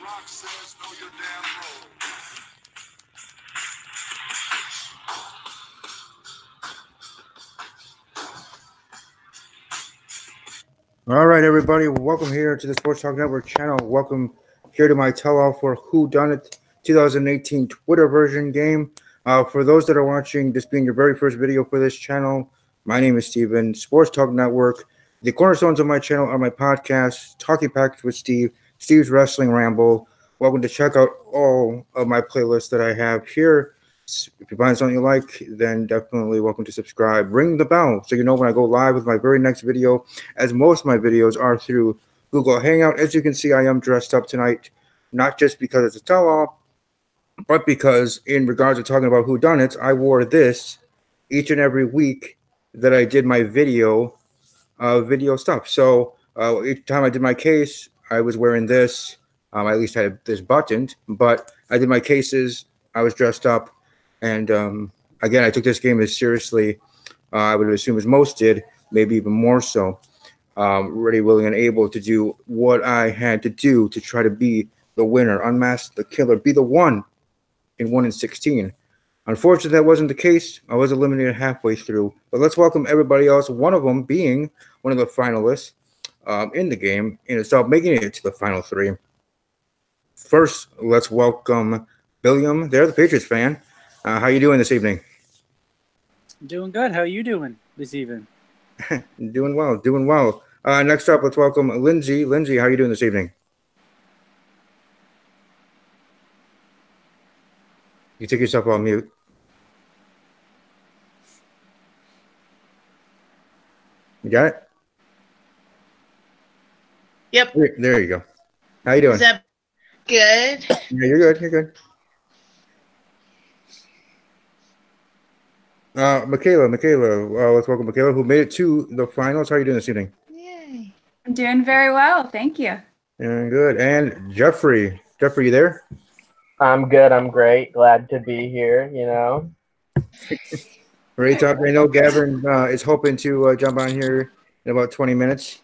All right, everybody, welcome here to the Sports Talk Network channel. Welcome here to my tell-all for Whodunnit 2018 Twitter version game. For those that are watching, this being your very first video for this channel, my name is Steven, Sports Talk Network. The cornerstones of my channel are my podcast, Talking Package with Steve, Steve's Wrestling Ramble. Welcome to check out all of my playlists that I have here. If you find something you like, then definitely welcome to subscribe. Ring the bell so you know when I go live with my very next video, as most of my videos are through Google Hangout. As you can see, I am dressed up tonight, not just because it's a tell-all, but because in regards to talking about Whodunnit, I wore this each and every week that I did my video stuff. So each time I did my case, I was wearing this. I at least had this buttoned, but I did my cases. I was dressed up. And again, I took this game as seriously, I would assume, as most did, maybe even more so. Ready, willing, and able to do what I had to do to try to be the winner, unmask the killer, be the one in 1 in 16. Unfortunately, that wasn't the case. I was eliminated halfway through. But let's welcome everybody else, one of them being one of the finalists in the game in itself, making it to the final three. First, let's welcome Billiam. They're the Patriots fan. How you doing this evening? Doing good. How are you doing this evening? Doing well, doing well. Next up, let's welcome Lindsay. Lindsay, how are you doing this evening? You take yourself on mute. You got it? Yep. There you go. How you doing? Is that good? Yeah, you're good. You're good. Michaela, let's welcome Michaela, who made it to the finals. How are you doing this evening? Yay. I'm doing very well, thank you. Doing good. And Jeffrey, you there? I'm good. I'm great. Glad to be here. You know. Ready to talk? I know Gavin is hoping to jump on here in about 20 minutes.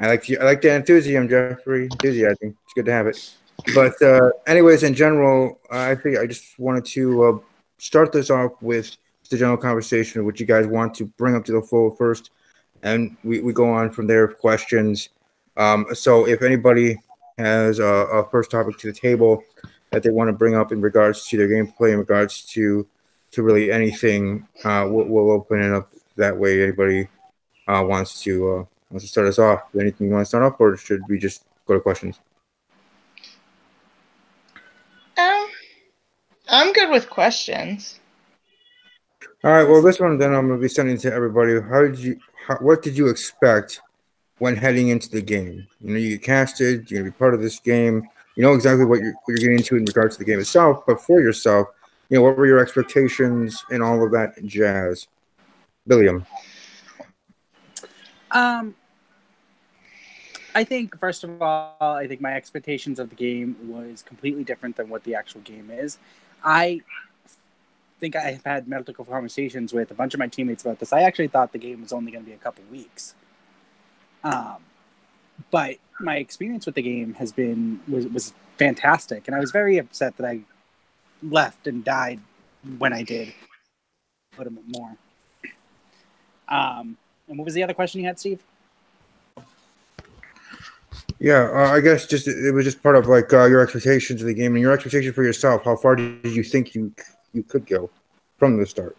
I like the enthusiasm, Jeffrey. Enthusiasm. It's good to have it. But anyways, in general, I think I just wanted to start this off with the general conversation, which you guys want to bring up to the full first, and we go on from there with questions. So if anybody has a first topic to the table that they want to bring up in regards to their gameplay, in regards to really anything, we'll open it up that way. Anybody wants to start us off? Anything you want to start off, or should we just go to questions? I'm good with questions. All right. Well, this one then I'm going to be sending to everybody. What did you expect when heading into the game? You know, you get casted. You're going to be part of this game. You know exactly what you're getting into in regards to the game itself. But for yourself, you know, what were your expectations and all of that jazz? Billiam. I think, first of all, I think my expectations of the game was completely different than what the actual game is. I think I've had multiple conversations with a bunch of my teammates about this. I actually thought the game was only going to be a couple weeks. But my experience with the game was fantastic. And I was very upset that I left and died when I did. Put a bit more. And what was the other question you had, Steve? Yeah, I guess it was just part of like your expectations of the game and your expectation for yourself. How far did you think you could go from the start?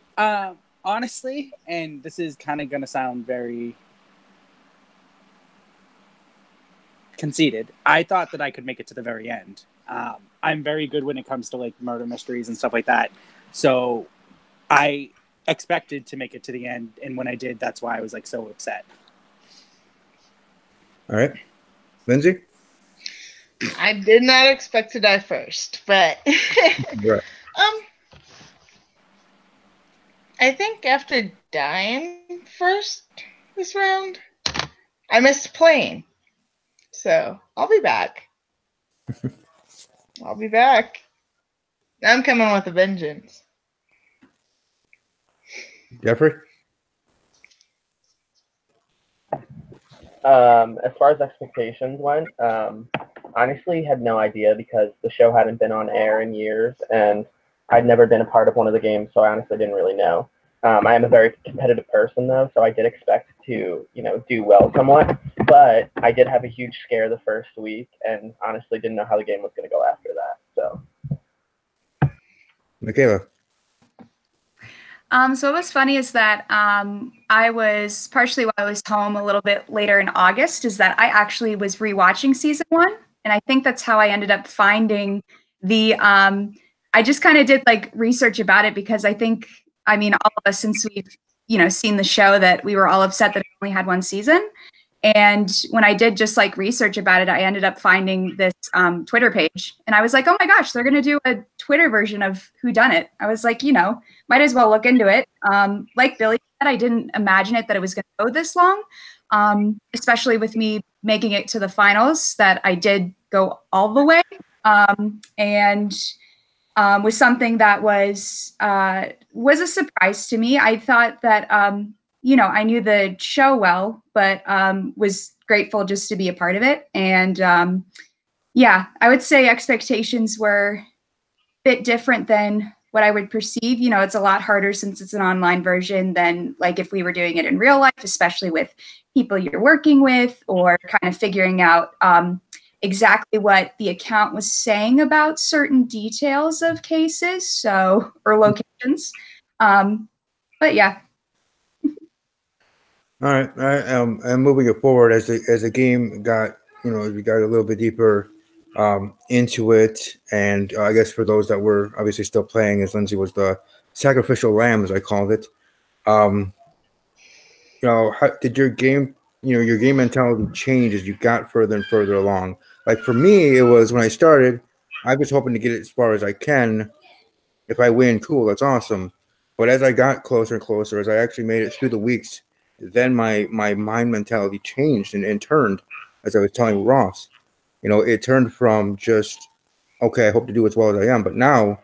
Honestly, and this is kind of going to sound very conceited, I thought that I could make it to the very end. I'm very good when it comes to like murder mysteries and stuff like that. So I expected to make it to the end, and when I did, that's why I was like so upset. All right. Lindsay? I did not expect to die first, but Right. I think after dying first this round, I missed playing. So I'll be back. I'll be back. I'm coming with a vengeance. Jeffrey? As far as expectations went, honestly had no idea because the show hadn't been on air in years, and I'd never been a part of one of the games, so I honestly didn't really know. I am a very competitive person, though, so I did expect to, do well somewhat. But I did have a huge scare the first week, and honestly didn't know how the game was going to go after that. So, Michaela. So what was funny is that I was partially while I was home a little bit later in August is that I actually was rewatching season 1, and I think that's how I ended up finding the. I just kind of did like research about it because I think all of us, since we've seen the show, that we were all upset that it only had one season. And when I did just like research about it, I ended up finding this Twitter page, and I was like, oh my gosh, they're gonna do a Twitter version of Whodunnit. I was like, might as well look into it. Like Billy said, I didn't imagine that it was gonna go this long, especially with me making it to the finals. That I did go all the way, and was something that was a surprise to me. I thought that I knew the show well, but was grateful just to be a part of it. And I would say expectations were a bit different than what I would perceive. It's a lot harder since it's an online version than like if we were doing it in real life, especially with people you're working with or kind of figuring out exactly what the account was saying about certain details of cases, or locations. But yeah. All right. And moving it forward as the game got, we got a little bit deeper into it, and I guess for those that were obviously still playing, as Lindsay was the sacrificial lamb, as I called it. How did your game mentality change as you got further and further along? Like for me, it was when I started, I was hoping to get it as far as I can. If I win, cool, that's awesome. But as I got closer and closer, as I actually made it through the weeks, then my mind mentality changed and turned, as I was telling Ross. It turned from just, okay, I hope to do as well as I am, but now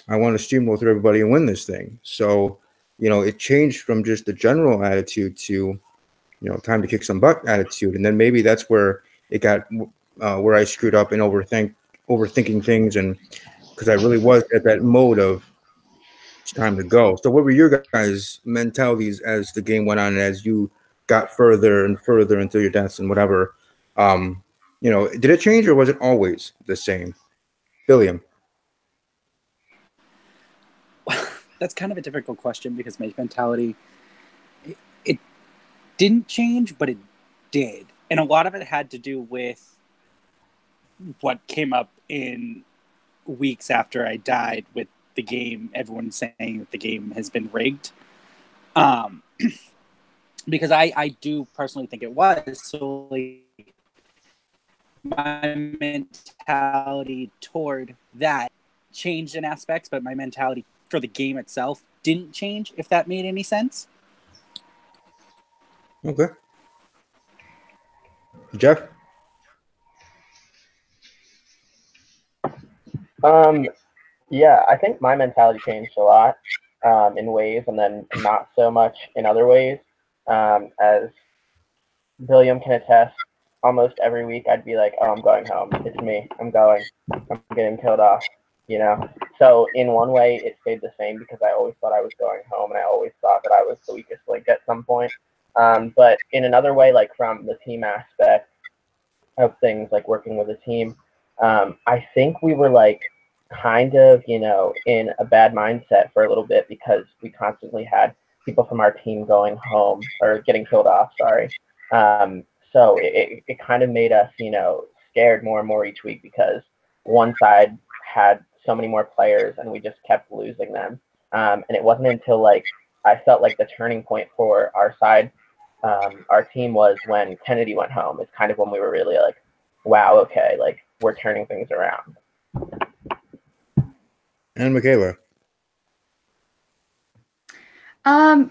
I want to steamroll through everybody and win this thing. So, it changed from just the general attitude to, time to kick some butt attitude. And then maybe that's where it got, where I screwed up and overthinking things. And because I really was at that mode of it's time to go. So what were your guys' mentalities as the game went on and as you got further and further into your deaths and whatever? Did it change or was it always the same? Billiam. That's kind of a difficult question because my mentality, it didn't change, but it did. And a lot of it had to do with what came up in weeks after I died with the game, everyone saying that the game has been rigged. Because I do personally think it was. So like, my mentality toward that changed in aspects, but my mentality for the game itself didn't change, if that made any sense. Okay. Jeff? Yeah, I think my mentality changed a lot in ways, and then not so much in other ways. As William can attest, almost every week I'd be like, "Oh, I'm going home. It's me. I'm going. I'm getting killed off." So in one way, it stayed the same because I always thought I was going home, and I always thought that I was the weakest link at some point. But in another way, like from the team aspect of things, like working with a team, I think we were like kind of, in a bad mindset for a little bit because we constantly had people from our team going home or getting killed off, sorry. So it kind of made us, scared more and more each week because one side had so many more players and we just kept losing them. And it wasn't until like I felt like the turning point for our side, our team, was when Kennedy went home. It's kind of when we were really like, wow, okay, like we're turning things around. And Michaela? I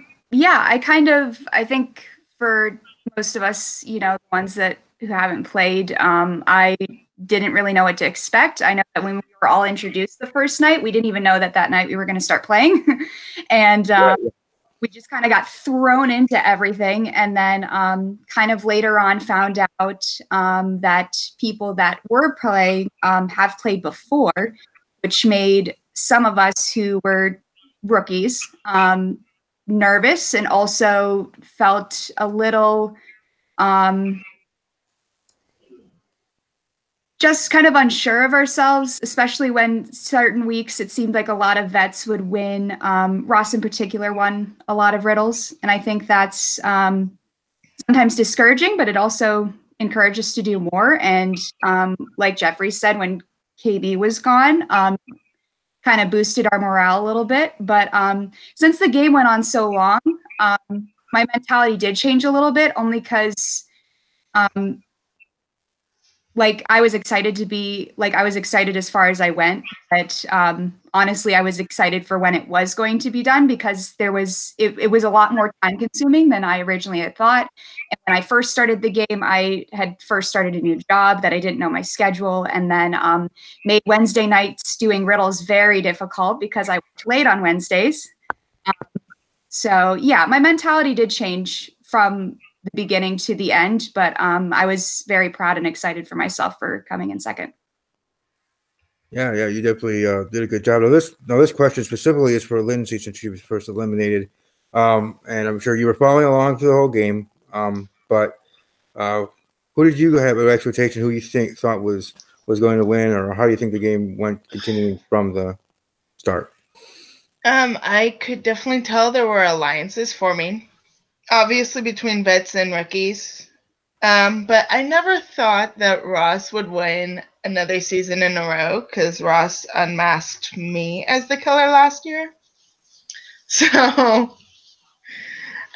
think for most of us, the ones who haven't played, I didn't really know what to expect. I know that when we were all introduced the first night, we didn't even know that night we were going to start playing. And we just kind of got thrown into everything. And then kind of later on found out that people that were playing have played before, which made some of us who were rookies nervous, and also felt a little just kind of unsure of ourselves, especially when certain weeks it seemed like a lot of vets would win. Ross in particular won a lot of riddles. And I think that's sometimes discouraging, but it also encourages us to do more. And like Jeffrey said, when KB was gone, kind of boosted our morale a little bit. But since the game went on so long, my mentality did change a little bit, only because like I was excited to be like I was excited as far as I went, but honestly I was excited for when it was going to be done, because it was a lot more time consuming than I originally had thought. And when I first started the game, I had first started a new job that I didn't know my schedule, and then made Wednesday nights doing riddles very difficult because I worked late on Wednesdays. So yeah, my mentality did change from the beginning to the end, but I was very proud and excited for myself for coming in second. Yeah, you definitely did a good job. Now this question specifically is for Lindsay, since she was first eliminated, and I'm sure you were following along through the whole game. But who did you have an expectation? Who you thought was going to win, or how do you think the game went continuing from the start? I could definitely tell there were alliances forming, obviously between vets and rookies. But I never thought that Ross would win another season in a row, because Ross unmasked me as the killer last year. So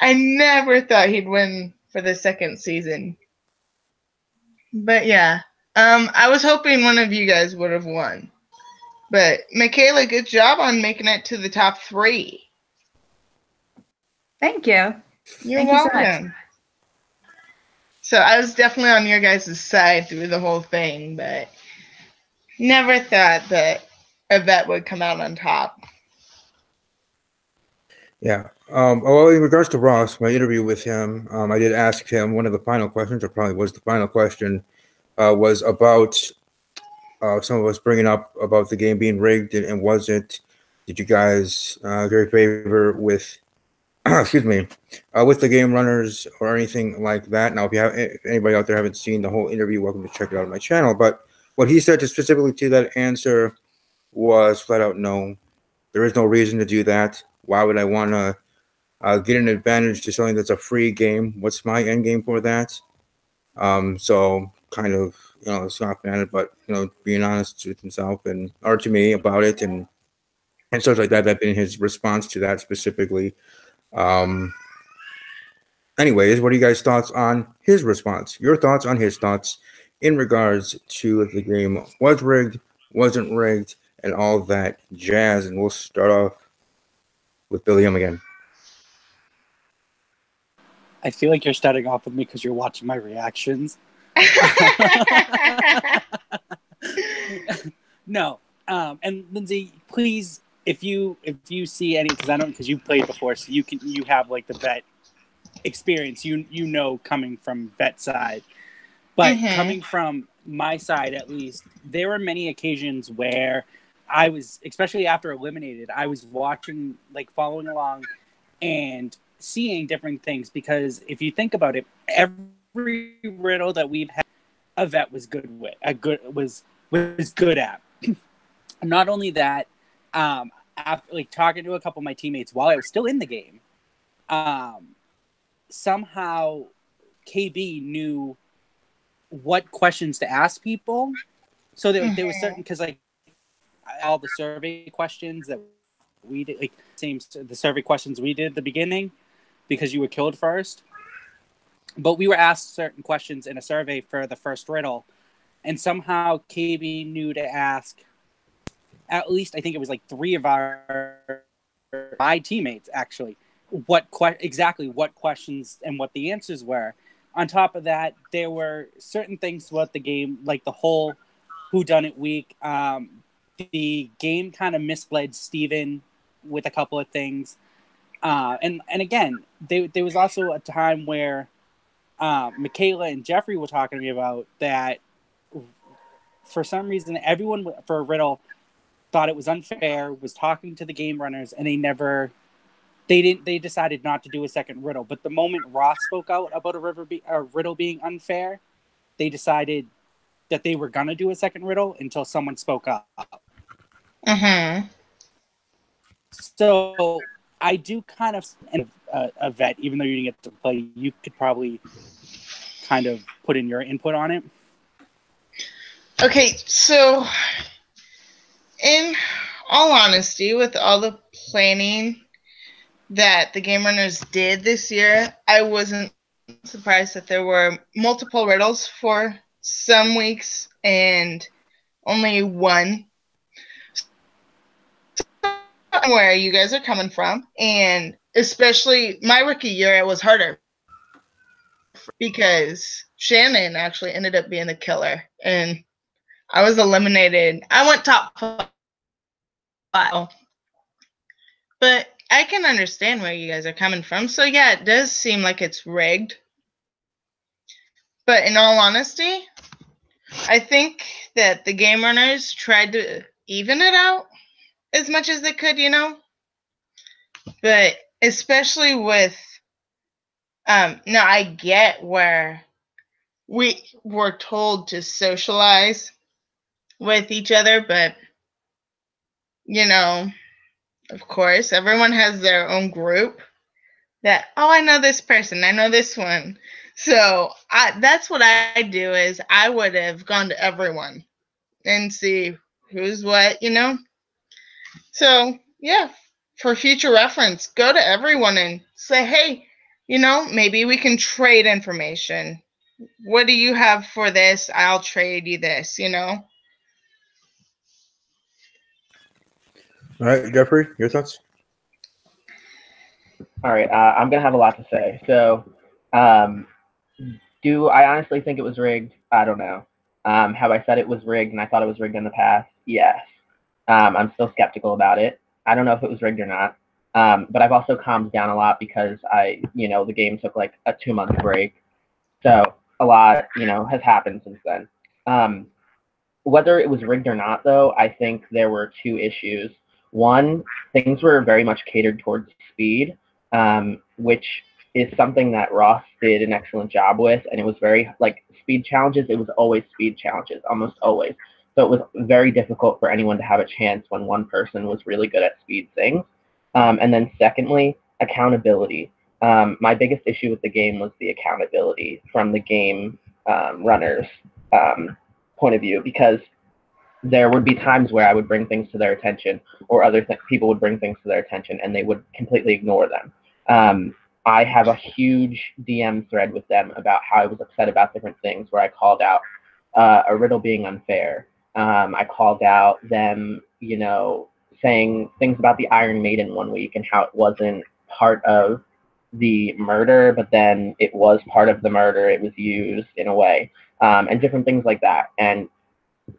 I never thought he'd win for the second season. But yeah, I was hoping one of you guys would have won. But Michaela, good job on making it to the top 3. Thank you. You're Thank you so welcome. much. So I was definitely on your guys' side through the whole thing, but never thought that a vet would come out on top. Yeah. Well, in regards to Ross, my interview with him, I did ask him one of the final questions, or probably was the final question, was about some of us bringing up about the game being rigged, and was it? Did you guys get favor with, excuse me, with the game runners or anything like that? Now, if anybody out there haven't seen the whole interview, welcome to check it out on my channel. But what he said specifically to that answer was flat out no. There is no reason to do that. Why would I want to get an advantage to something that's a free game? What's my end game for that? So kind of, scoffing at it, but being honest with himself or to me about it, and such like that. That been his response to that specifically. Anyways, what are you guys' thoughts on his response? Your thoughts on his thoughts in regards to if the game was rigged, wasn't rigged, and all that jazz. And we'll start off with Billiam again. I feel like you're starting off with me because you're watching my reactions. No. And Lindsay, please, if you see any, because you've played before, so you have like the vet experience, coming from vet side, but coming from my side, at least, there were many occasions where I was, especially after eliminated, I was watching, like following along and seeing different things, because if you think about it, every riddle that we've had, a vet was good at. Not only that, after like talking to a couple of my teammates while I was still in the game, somehow KB knew what questions to ask people. So there was certain, because like all the survey questions that we did, like the survey questions we did at the beginning, because you were killed first. But we were asked certain questions in a survey for the first riddle, and somehow KB knew to ask at least, I think it was like 3 of my teammates actually, exactly what questions and what the answers were. On top of that, there were certain things throughout the game, like the whole Whodunnit week. The game kind of misled Steven with a couple of things. And again, there was also a time where Michaela and Jeffrey were talking to me about that. For some reason, everyone for a riddle thought it was unfair, was talking to the game runners, and they decided not to do a second riddle. But the moment Ross spoke out about a riddle being unfair, they decided that they were gonna do a second riddle until someone spoke up. Mm-hmm. So I do kind of a vet, even though you didn't get to play. You could probably kind of put in your input on it. Okay, so in all honesty, with all the planning that the game runners did this year, I wasn't surprised that there were multiple riddles for some weeks and only one. Where you guys are coming from, and especially my rookie year, it was harder because Shannon actually ended up being the killer, and I was eliminated. I went top 5, but I can understand where you guys are coming from. So yeah, it does seem like it's rigged. But in all honesty, I think that the game runners tried to even it out as much as they could, But especially with now I get where we were told to socialize with each other, but of course, everyone has their own group that, oh, I know this person, I know this one. So that's what I do is I would have gone to everyone and see who's what, So yeah, for future reference, go to everyone and say, hey, maybe we can trade information. What do you have for this? I'll trade you this, All right, Jeffrey, your thoughts? All right, I'm gonna have a lot to say. So, do I honestly think it was rigged? I don't know. Have I said it was rigged and I thought it was rigged in the past? Yes. I'm still skeptical about it. I don't know if it was rigged or not. But I've also calmed down a lot because the game took like a 2-month break. So a lot, has happened since then. Whether it was rigged or not, though, I think there were 2 issues. One, things were very much catered towards speed, which is something that Ross did an excellent job with. And it was very, speed challenges, it was always speed challenges, almost always. So it was very difficult for anyone to have a chance when one person was really good at speed things. And then secondly, accountability. My biggest issue with the game was the accountability from the game runners' point of view, because there would be times where I would bring things to their attention, or other people would bring things to their attention, and they would completely ignore them. I have a huge DM thread with them about how I was upset about different things, where I called out a riddle being unfair. I called out them, saying things about the Iron Maiden one week and how it wasn't part of the murder, but then it was part of the murder. It was used in a way, and different things like that. And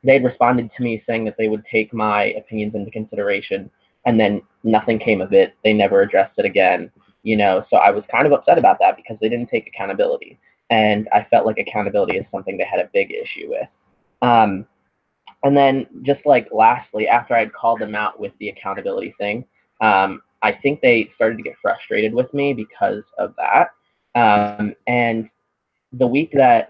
they'd responded to me saying that they would take my opinions into consideration, and then nothing came of it. They never addressed it again, So I was kind of upset about that because they didn't take accountability, and I felt like accountability is something they had a big issue with. And then just lastly, after I'd called them out with the accountability thing, I think they started to get frustrated with me because of that. And the week that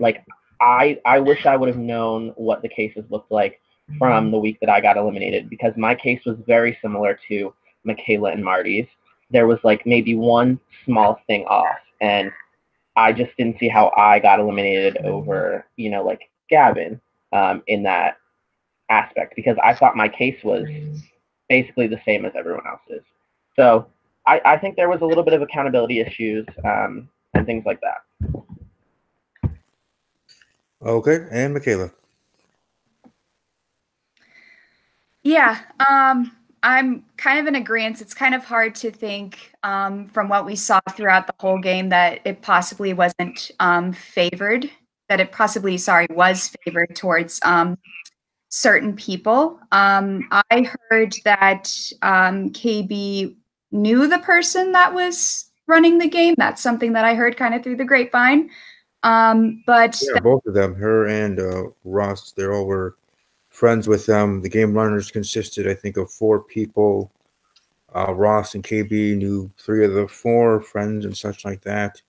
I wish I would have known what the cases looked like from the week that I got eliminated, because my case was very similar to Michaela and Marty's. There was maybe one small thing off, and I just didn't see how I got eliminated over, Gavin in that aspect, because I thought my case was basically the same as everyone else's. So I think there was a little bit of accountability issues and things like that. Okay, and Michaela. Yeah, I'm kind of in agreement. It's kind of hard to think from what we saw throughout the whole game that it possibly wasn't favored, that it possibly, was favored towards certain people. I heard that KB knew the person that was running the game. That's something that I heard kind of through the grapevine. But yeah, both of them, her and Ross, they all were friends with them. The game runners consisted, I think, of 4 people. Ross and KB knew 3 of the 4 friends and such like that.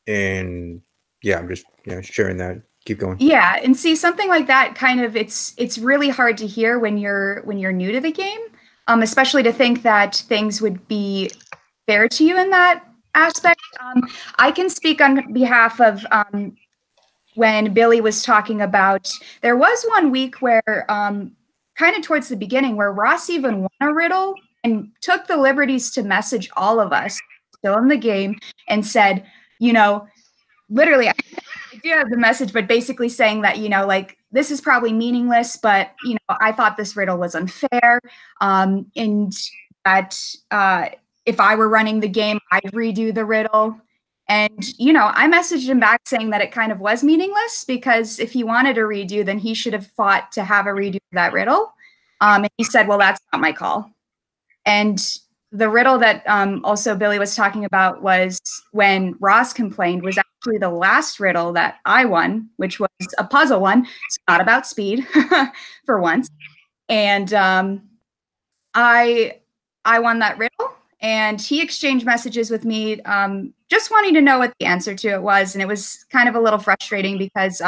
And yeah, I'm just sharing that. Keep going. Yeah, and see something like that kind of it's really hard to hear when you're new to the game, especially to think that things would be fair to you in that aspect. I can speak on behalf of when Billy was talking about, there was one week where kind of towards the beginning where Ross even won a riddle and took the liberties to message all of us still in the game and said, literally, I do have the message, but basically saying that, like, this is probably meaningless, but, I thought this riddle was unfair. And that if I were running the game, I'd redo the riddle. And, I messaged him back saying that it kind of was meaningless because if he wanted a redo, then he should have fought to have a redo of that riddle. And he said, well, that's not my call. And the riddle that also Billy was talking about was when Ross complained was actually the last riddle that I won, which was a puzzle one. It's not about speed for once. And I won that riddle, and he exchanged messages with me just wanting to know what the answer to it was. And it was kind of a little frustrating because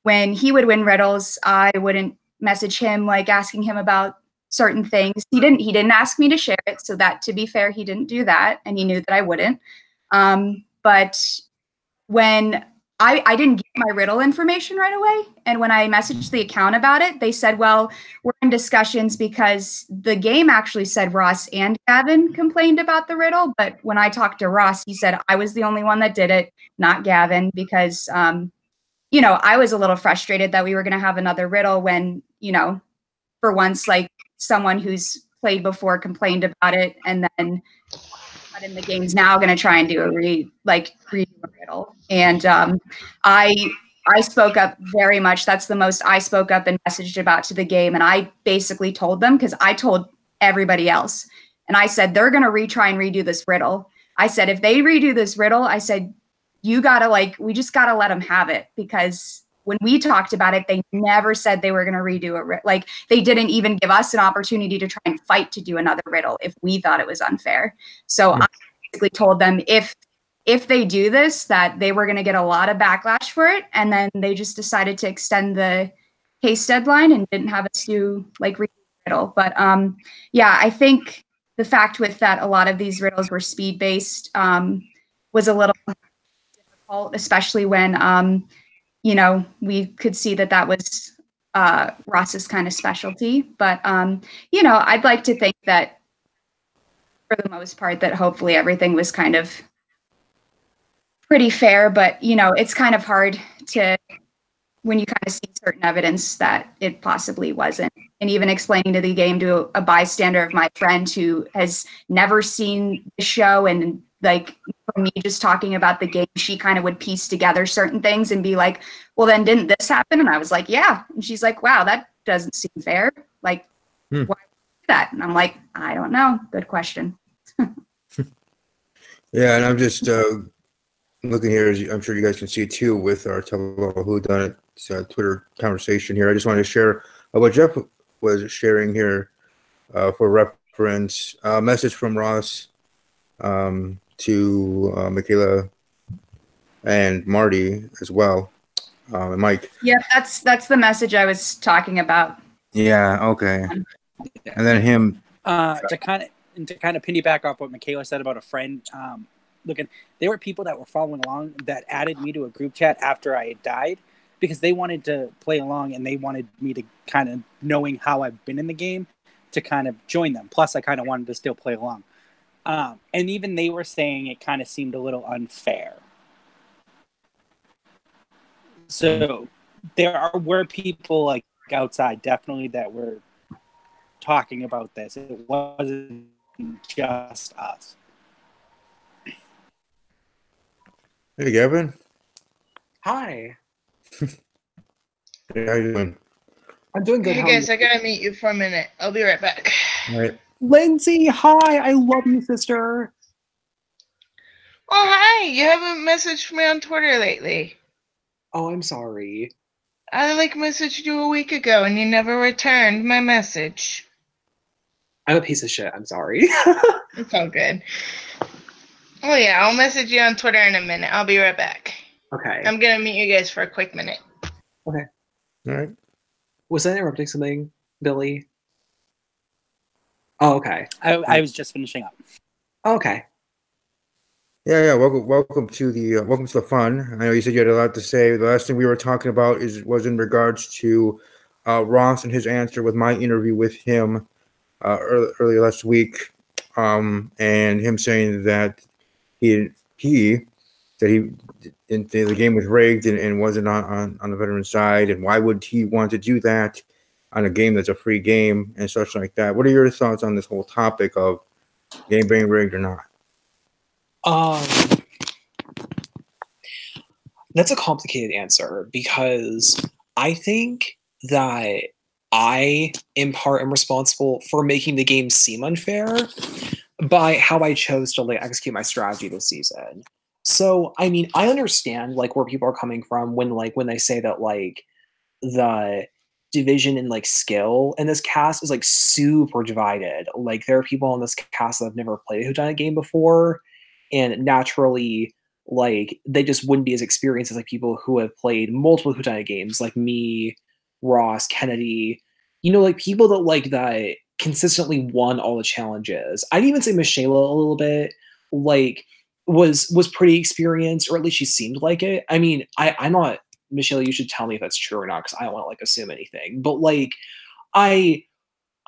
when he would win riddles, I wouldn't message him like asking him about certain things. He didn't ask me to share it, so that, to be fair, he didn't do that, and he knew that I wouldn't. But when I didn't get my riddle information right away, and when I messaged the account about it, they said, well, we're in discussions because the game actually said Ross and Gavin complained about the riddle, but when I talked to Ross, he said I was the only one that did it, not Gavin, because I was a little frustrated that we were going to have another riddle when, for once, like, someone who's played before complained about it, and then in the game's now going to try and do a redo a riddle. And I spoke up very much. That's the most I spoke up and messaged about to the game. And I basically told them, because I told everybody else, and I said, they're going to retry and redo this riddle. I said, if they redo this riddle, I said, we just got to let them have it, because when we talked about it, they never said they were going to redo it. Like, they didn't even give us an opportunity to try and fight to do another riddle if we thought it was unfair. So I basically told them if they do this, that they were going to get a lot of backlash for it. And then they just decided to extend the case deadline and didn't have us do redo the riddle. But yeah, I think the fact with that a lot of these riddles were speed based was a little difficult, especially when we could see that was Ross's kind of specialty. But, I'd like to think that for the most part that hopefully everything was kind of pretty fair. But, it's kind of hard to, when you kind of see certain evidence that it possibly wasn't. And even explaining to the game to a bystander of my friend who has never seen the show, and for me just talking about the game, she kind of would piece together certain things and be like, well, then didn't this happen? And I was like, yeah. And she's like, wow, that doesn't seem fair. Why do that? And I'm like, I don't know. Good question. Yeah, and I'm just looking here, as I'm sure you guys can see too, with our Whodunnit Twitter conversation here. I just wanted to share what Jeff was sharing here for reference. A message from Ross to Michaela and Marty as well, and Mike. Yeah, that's the message I was talking about. Yeah. Okay. And then him. To kind of piggyback off what Michaela said about a friend. There were people that were following along that added me to a group chat after I had died because they wanted to play along and they wanted me to kind of, knowing how I've been in the game, to kind of join them. Plus, I kind of wanted to still play along. And even they were saying it kind of seemed a little unfair. So there were people outside definitely that were talking about this. It wasn't just us. Hey, Gavin. Hi. Hey, how you doing? I'm doing good. Hey How are guys, you? I gotta meet you for a minute. I'll be right back. All right. Lindsay, hi! I love you, sister. Oh, hi! You haven't messaged me on Twitter lately. Oh, I'm sorry. I messaged you a week ago and you never returned my message. I'm a piece of shit. I'm sorry. It's all good. Oh yeah, I'll message you on Twitter in a minute. I'll be right back. Okay. I'm gonna meet you guys for a quick minute. Okay. All right. Was I interrupting something, Billy? Oh, okay. I was just finishing up. Okay. Yeah. Welcome to the fun. I know you said you had a lot to say. The last thing we were talking about was in regards to Ross and his answer with my interview with him earlier last week, and him saying that he that he didn't think the game was rigged and wasn't on the veteran side, and why would he want to do that on a game that's a free game and such like that? What are your thoughts on this whole topic of game being rigged or not? That's a complicated answer because I think that I, in part, am responsible for making the game seem unfair by how I chose to execute my strategy this season. So, I mean, I understand where people are coming from when they say that the division and skill in this cast is super divided. There are people in this cast that have never played a Whodunnit game before, and naturally they just wouldn't be as experienced as people who have played multiple Whodunnit games, like me, Ross, Kennedy, people that consistently won all the challenges. I'd even say Michelle a little bit was pretty experienced, or at least she seemed like it. I mean, I'm not, Michelle, you should tell me if that's true or not, because I don't want to assume anything. But I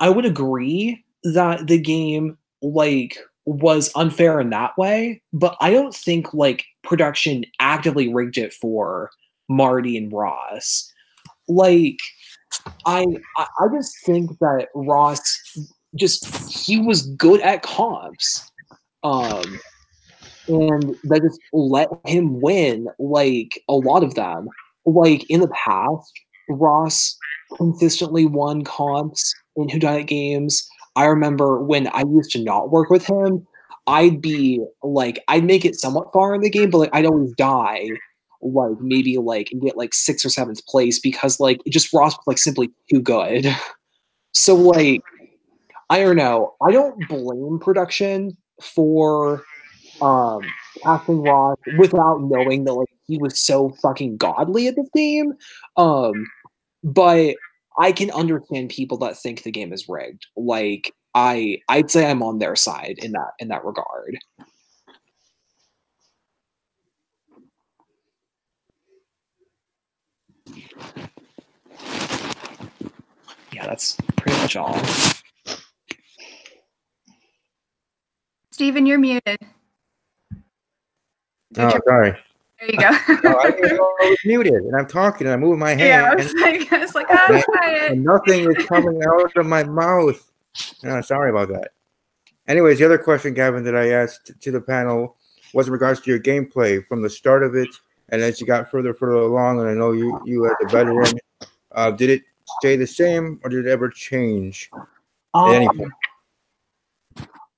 would agree that the game was unfair in that way, but I don't think production actively rigged it for Marty and Ross. I just think that Ross he was good at comps. And that just let him win a lot of them. In the past, Ross consistently won comps in Whodunnit games. I remember when I used to not work with him, I'd be I'd make it somewhat far in the game, but I'd always die maybe and get 6th or 7th place because just Ross was simply too good. So I don't know. I don't blame production for casting Ross without knowing that he was so fucking godly at this game. But I can understand people that think the game is rigged. I'd say I'm on their side in that regard. Yeah, that's pretty much all. Steven, you're muted. Oh, sorry. There you go. I didn't know I was muted, and I'm talking, and I'm moving my hand. Yeah, I was like, oh, quiet. And nothing is coming out of my mouth. No, sorry about that. Anyways, the other question, Gavin, that I asked to the panel was in regards to your gameplay from the start of it, and as you got further along, and I know you as a veteran, did it stay the same, or did it ever change at any point?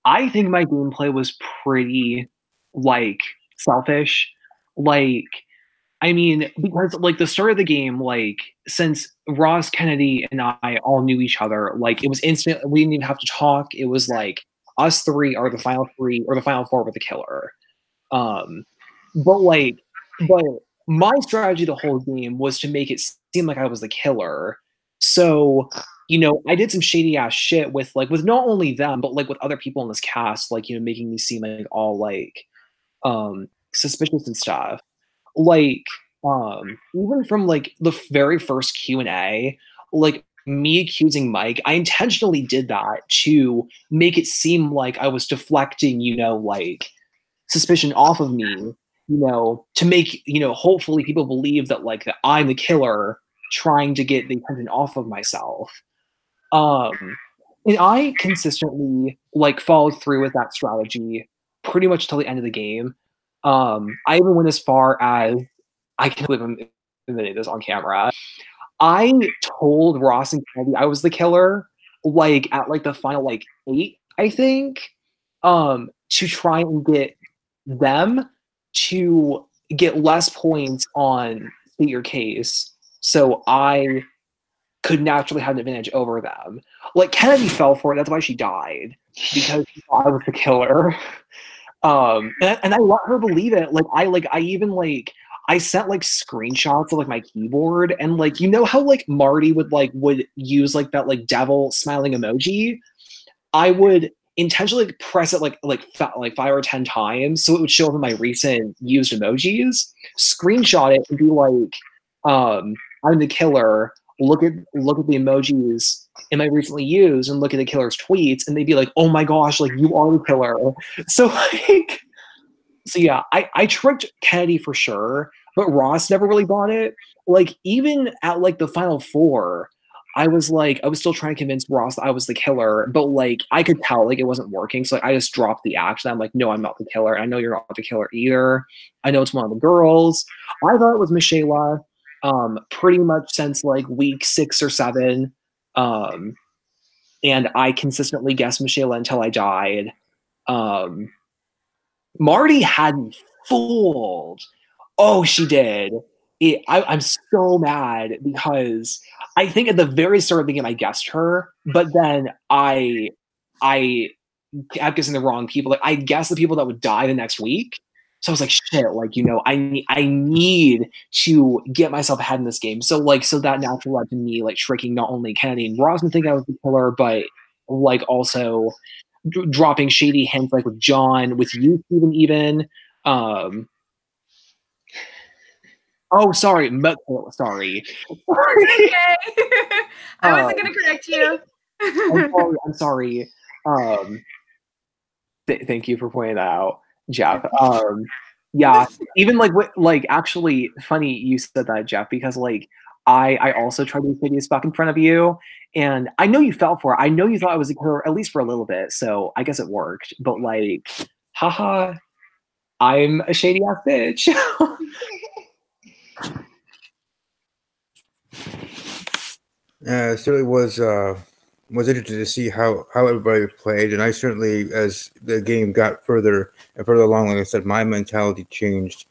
I think my gameplay was pretty selfish. I mean, because the start of the game, since Ross, Kennedy, and I all knew each other, it was instant. We didn't even have to talk. It was us three are the final three or the final four with the killer. But my strategy the whole game was to make it seem like I was the killer. So I did some shady ass shit with not only them, but with other people in this cast, making me seem all suspicious and stuff. Even from the very first Q&A, me accusing Mike, I intentionally did that to make it seem like I was deflecting, suspicion off of me, to make, hopefully people believe that that I'm the killer trying to get the attention off of myself. And I consistently followed through with that strategy pretty much till the end of the game. I even went as far as, I can't believe I'm admitting this on camera, I told Ross and Kennedy I was the killer, at the final 8 I think, to try and get them to get less points on State Your Case, so I could naturally have an advantage over them. Like, Kennedy fell for it. That's why she died, because she thought I was the killer. And I let her believe it. I even I sent like screenshots of like my keyboard, and like, you know how like Marty would use like that like devil smiling emoji. I would intentionally press it like 5 or 10 times so it would show up in my recent used emojis, screenshot it and be like, I'm the killer. Look at the emojis in my recently used and look at the killer's tweets, and they'd be like, oh my gosh, like you are the killer. So like, so yeah, I tricked Kennedy for sure, but Ross never really bought it. Like, even at like the final four, I was still trying to convince Ross that I was the killer, but like I could tell like it wasn't working. So like, I just dropped the action. I'm like, no, I'm not the killer. I know you're not the killer either. I know it's one of the girls. I thought it was Michaela, pretty much since like week 6 or 7. And I consistently guessed Michaela until I died. Marty had me fooled. Oh, she did. I'm so mad because I think at the very start of the game I guessed her, but then I kept guessing the wrong people. Like, I guessed the people that would die the next week. So I was like, shit, like, you know, I need to get myself ahead in this game. So like, so that naturally led to me like tricking not only Kennedy and Ross and thinking I was the killer, but like also dropping shady hints like with John, with you, Steven, even. Oh, sorry. Sorry. Okay. I wasn't going to correct you. I'm sorry. Thank you for pointing that out, Jeff. Yeah, even like actually funny you said that, Jeff, because like I also tried to be hideous back in front of you, and I know you fell for it. I know you thought I was her at least for a little bit, so I guess it worked. But like, haha, I'm a shady ass bitch. It certainly was interesting to see how everybody played, and I certainly, as the game got further and further along, like I said, my mentality changed,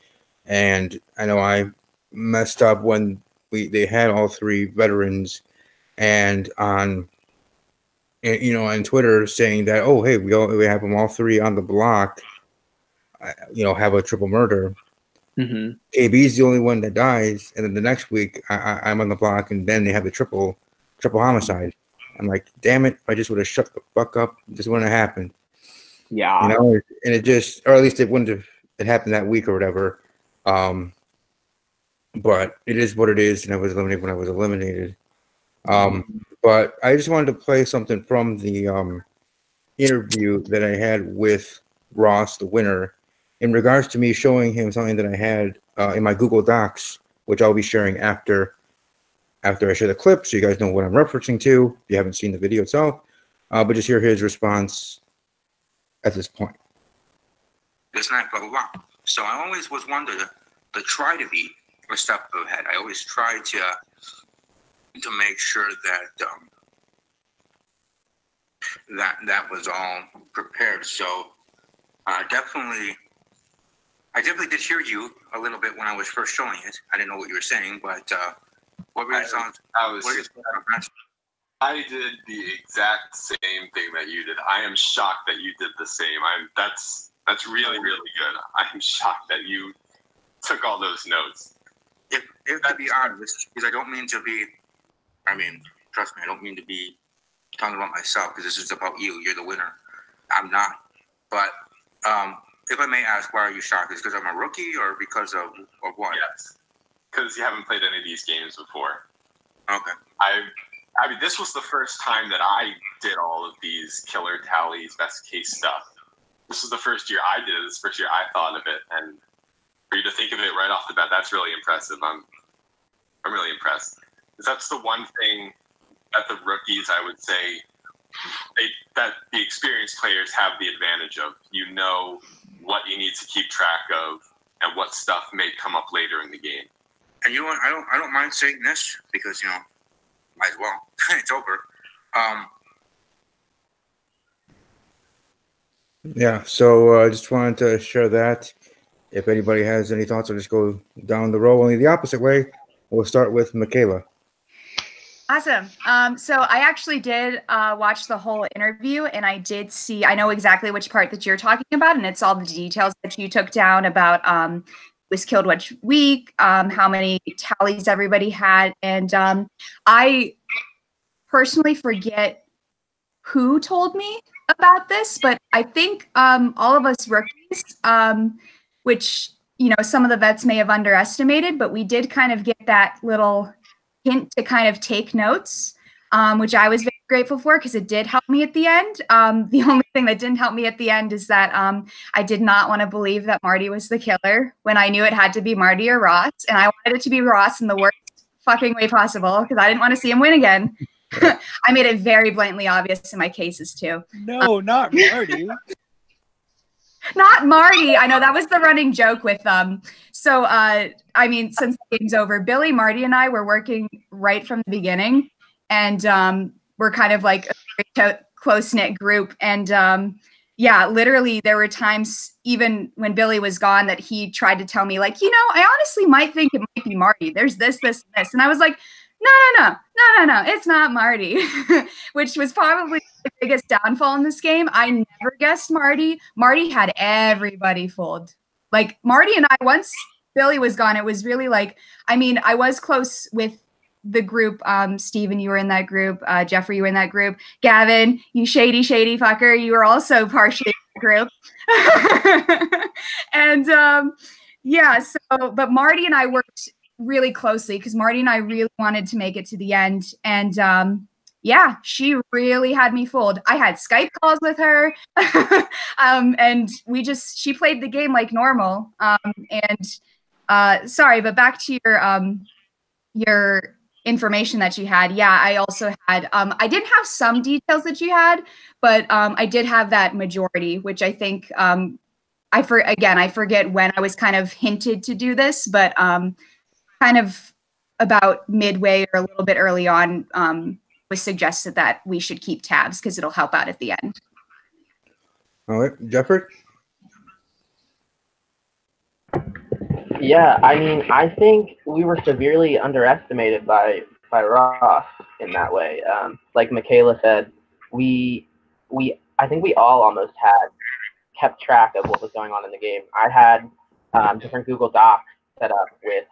and I know I messed up when they had all 3 veterans, and on on Twitter saying that, oh hey, we have them all 3 on the block, have a triple murder. Mm-hmm. KB's the only one that dies, and then the next week I'm on the block, and then they have the triple homicide. I'm like, damn it! I just would have shut the fuck up. This wouldn't have happened. Yeah, and it just, or at least it wouldn't have happened that week or whatever. But it is what it is, and I was eliminated when I was eliminated. But I just wanted to play something from the interview that I had with Ross, the winner, in regards to me showing him something that I had in my Google Docs, which I'll be sharing after I share the clip, so you guys know what I'm referencing to, if you haven't seen the video itself. But just hear his response at this point. This night, blah, blah, blah. So I always was one to try to be a step ahead. I always tried to make sure that that was all prepared. So I definitely did hear you a little bit when I was first showing it. I didn't know what you were saying, but what were your thoughts? I did the exact same thing that you did. I am shocked that you did the same. That's really, really good. I'm shocked that you took all those notes. If to be honest, because I don't mean to be, trust me, I don't mean to be talking about myself, because this is about you. You're the winner. I'm not. But if I may ask, why are you shocked? Is it because I'm a rookie, or because of what? Yes, because you haven't played any of these games before. Okay. This was the first time that I did all of these killer tallies, best case stuff. This was the first year I did it. This is the first year I thought of it, and for you to think of it right off the bat, that's really impressive. I'm really impressed. Because that's the one thing that the rookies, I would say, that the experienced players have the advantage of. You know what you need to keep track of and what stuff may come up later in the game. And you know what? I don't mind saying this, because might as well. It's over. Yeah, so just wanted to share that. If anybody has any thoughts, I'll just go down the row only the opposite way. We'll start with Michaela. Awesome. So I actually did watch the whole interview, and I did see, I know exactly which part that you're talking about, and it's all the details that you took down about who was killed which week, how many tallies everybody had. And I personally forget who told me about this, but I think all of us rookies, which, you know, some of the vets may have underestimated, but we did kind of get that little hint to kind of take notes, which I was very grateful for because it did help me at the end. The only thing that didn't help me at the end is that I did not want to believe that Marty was the killer when I knew it had to be Marty or Ross, and I wanted it to be Ross in the worst fucking way possible because I didn't want to see him win again. I made it very blatantly obvious in my cases too. No, not Marty. Not Marty. I know that was the running joke with them. So, I mean, since the game's over, Billy, Marty, and I were working right from the beginning, and we're kind of like a close knit group. And yeah, literally, there were times even when Billy was gone that he tried to tell me, like, you know, I honestly might think it might be Marty. There's this, and I was like, no, it's not Marty, which was probably the biggest downfall in this game. I never guessed Marty. Marty had everybody fooled. Like Marty and I, once Billy was gone, it was really like, I mean, I was close with the group. Steven, you were in that group. Jeffrey, you were in that group. Gavin, you shady fucker, you were also partially in the group. And yeah, so, but Marty and I worked really closely because Marty and I really wanted to make it to the end. And yeah, she really had me fooled. I had Skype calls with her. And she played the game like normal. Sorry, but back to your information that you had. Yeah, I also had, I didn't have some details that you had, but I did have that majority, which I think, I forget when I was kind of hinted to do this, but kind of about midway or a little bit early on, was suggested that we should keep tabs because it'll help out at the end. All right, Jeffrey? Yeah, I mean, I think we were severely underestimated by Ross in that way. Like Michaela said, I think we all almost kept track of what was going on in the game. I had different Google Docs set up with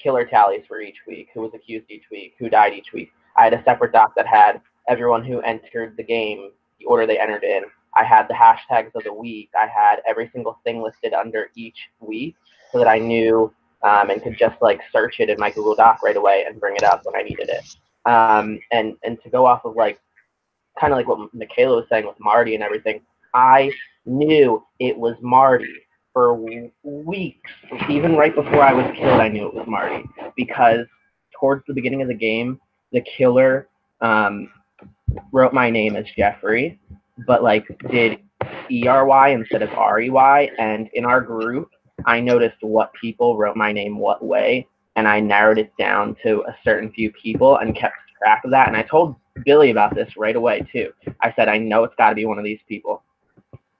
killer tallies for each week, who was accused each week, who died each week. I had a separate doc that had everyone who entered the game, the order they entered in. I had the hashtags of the week. I had every single thing listed under each week so that I knew and could just like search it in my Google Doc right away and bring it up when I needed it. And to go off of like kind of like what Michaela was saying with Marty and everything, I knew it was Marty for weeks. Even right before I was killed, I knew it was Marty because towards the beginning of the game, the killer wrote my name as Jeffrey, but like did ERY instead of REY. And in our group, I noticed what people wrote my name what way, and I narrowed it down to a certain few people and kept track of that. And I told Billy about this right away too. I said, I know it's got to be one of these people.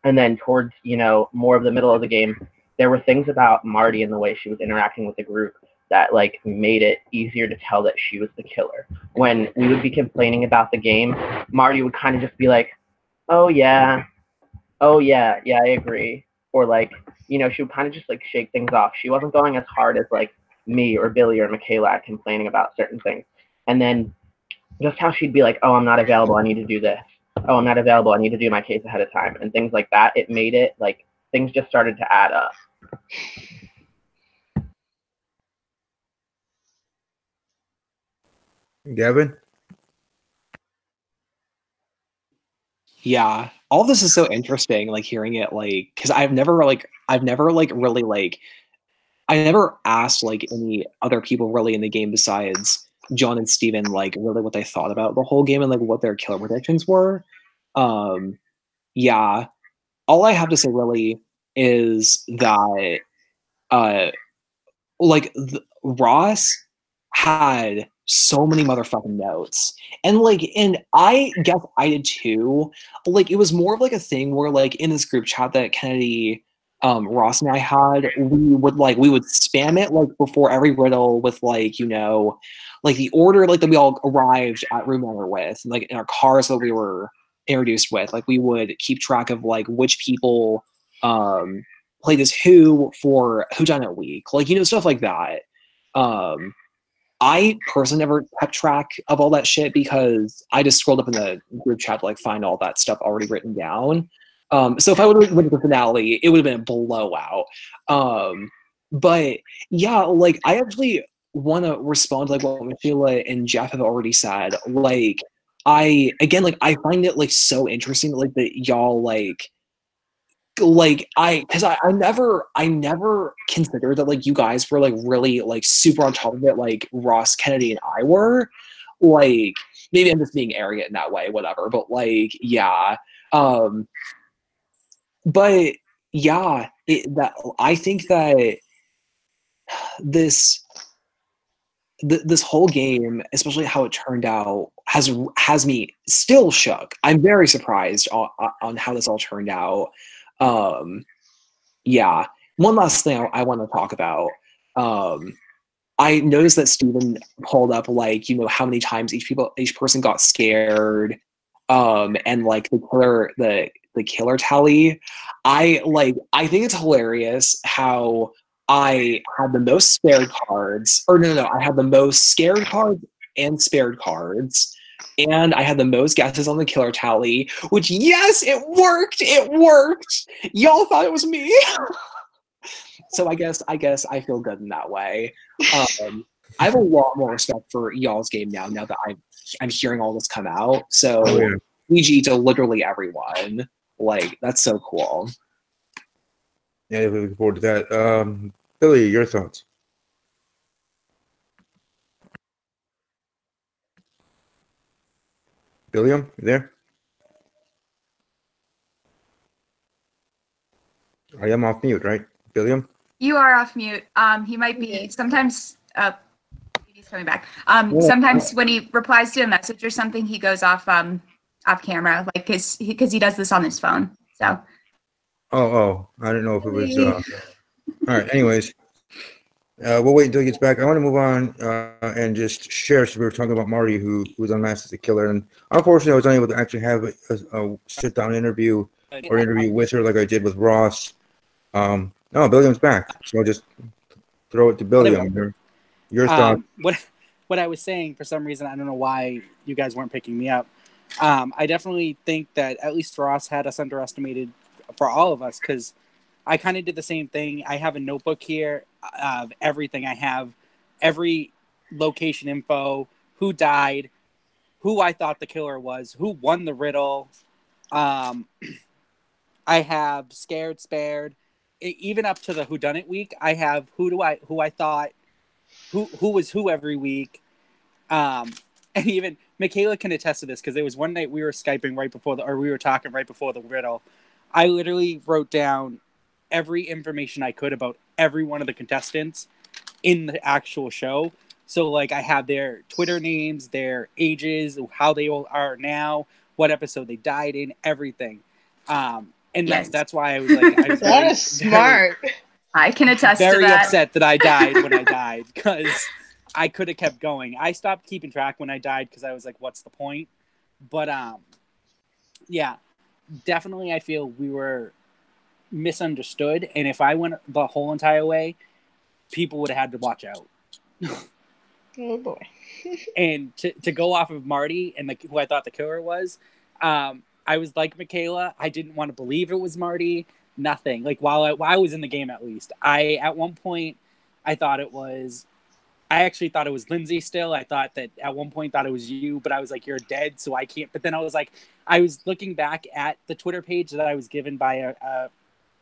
And then towards, you know, more of the middle of the game, there were things about Marty and the way she was interacting with the group that like made it easier to tell that she was the killer. When we would be complaining about the game, Marty would kind of just be like, oh yeah, I agree. Or like, you know, she would kind of just like shake things off. She wasn't going as hard as like me or Billy or Michaela at complaining about certain things. And then just how she'd be like, oh, I'm not available, I need to do this. Oh, I'm not available, I need to do my case ahead of time. And things like that, it made it like things just started to add up. Gavin? Yeah, all this is so interesting, like hearing it, like, because I've never really I never asked like any other people really in the game besides John and Steven, like really what they thought about the whole game and like what their killer predictions were. Yeah, all I have to say really is that Ross had so many motherfucking notes. And like, and I guess I did too. Like, it was more of like a thing where like in this group chat that Kennedy, Ross and I had, we would spam it like before every riddle with like, you know, like the order like that we all arrived at room number with, like in our cars that we were introduced with. Like we would keep track of like which people played as who for Whodunnit week, like, you know, stuff like that. I personally never kept track of all that shit because I just scrolled up in the group chat to like find all that stuff already written down. So if I would have went to the finale, it would have been a blowout. But yeah, like I actually want to respond to like what Michaela and Jeff have already said. Like I find it like so interesting like that y'all because I never considered that like you guys were like really like super on top of it like Ross, Kennedy, and I were. Like maybe I'm just being arrogant in that way, whatever. But like yeah, but yeah, that I think that this this whole game, especially how it turned out, has me still shook. I'm very surprised on how this all turned out. Yeah. One last thing I want to talk about. I noticed that Steven pulled up like, you know, how many times each person got scared, and like the killer tally. I think it's hilarious how I had the most spared cards, or no, I had the most scared cards and spared cards, and I had the most guesses on the killer tally. Which, yes, it worked. It worked. Y'all thought it was me. So I guess I feel good in that way. I have a lot more respect for y'all's game now that I'm hearing all this come out. So GG to literally everyone. Like, that's so cool. Yeah, looking forward to that. Billy, your thoughts? Billiam, you there? I am off mute, right? Billiam? You are off mute. He might be sometimes. He's coming back. Sometimes when he replies to a message or something, he goes off camera, like because he does this on his phone. So. Oh! I didn't know if it was. All right. Anyways, we'll wait until he gets back. I want to move on and just share. So we were talking about Marty, who was unmasked as a killer, and unfortunately, I was unable to actually have a sit-down interview with her like I did with Ross. No, Billiam's back, so I'll just throw it to Billiam. Your thoughts? What I was saying, for some reason, I don't know why you guys weren't picking me up. I definitely think that at least Ross had us underestimated for all of us, because I kind of did the same thing. I have a notebook here of everything. I have every location info, who died, who I thought the killer was, who won the riddle. I have scared, spared, even up to the Whodunnit week. I have who I thought who was who every week. And even Michaela can attest to this, because there was one night we were Skyping we were talking right before the riddle. I literally wrote down every information I could about every one of the contestants in the actual show. So like I have their Twitter names, their ages, how they all are now, what episode they died in, everything. And yes, that's why I was like, that is smart. I can attest to that. Very upset that I died when I died, because I could have kept going. I stopped keeping track when I died because I was like, what's the point? But yeah, definitely I feel we were misunderstood, and if I went the whole entire way, people would have had to watch out. Oh boy. And to go off of Marty and who I thought the killer was, I was like Michaela. I didn't want to believe it was Marty. Nothing. Like while I was in the game, at least, at one point I actually thought it was Lindsay still. I thought that at one point thought it was you, but I was like, you're dead, so I can't. But then I was like, I was looking back at the Twitter page that I was given by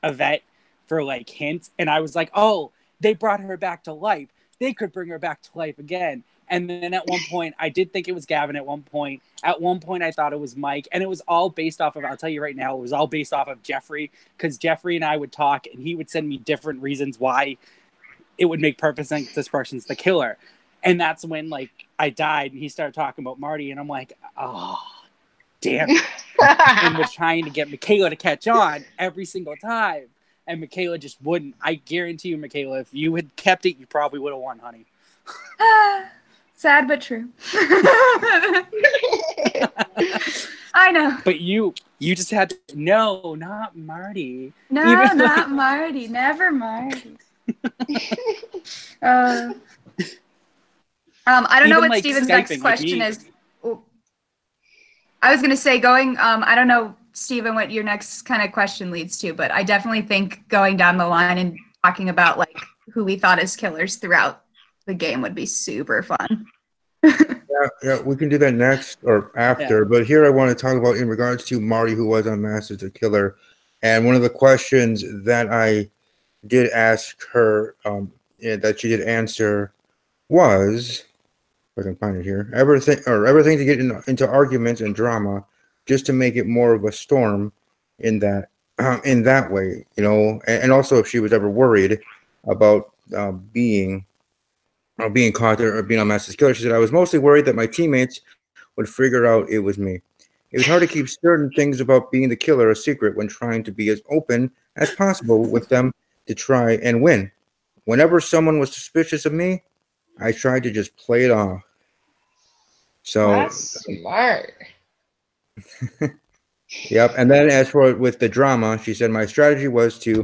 a vet for like hints, and I was like, oh, they brought her back to life. They could bring her back to life again. And then at one point, I did think it was Gavin at one point. At one point, I thought it was Mike. And it was all based off of, I'll tell you right now, it was all based off of Jeffrey. Because Jeffrey and I would talk, and he would send me different reasons why it would make perfect sense this person's the killer. And that's when, like, I died, and he started talking about Marty, and I'm like, oh, damn it. And was trying to get Michaela to catch on every single time. And Michaela just wouldn't. I guarantee you, Michaela, if you had kept it, you probably would have won, honey. Sad but true. I know. But you just had to, no, not Marty. No, not Marty. Never Marty. I don't know what like Steven's Skyping next with question me. is. I was going to say I don't know, Steven, what your next kind of question leads to, but I definitely think going down the line and talking about like who we thought as killers throughout the game would be super fun. Yeah, we can do that next or after. Yeah. But here I want to talk about in regards to Marty, who was unmasked as a killer. And one of the questions that I did ask her, that she did answer, was, if I can find it here, everything to get into arguments and drama, just to make it more of a storm in that way, you know. And also, if she was ever worried about being caught or being unmasked as killer, she said, I was mostly worried that my teammates would figure out it was me. It was hard to keep certain things about being the killer a secret when trying to be as open as possible with them to try and win. Whenever someone was suspicious of me, I tried to just play it off. So that's smart. Yep. And then as for with the drama, she said, my strategy was to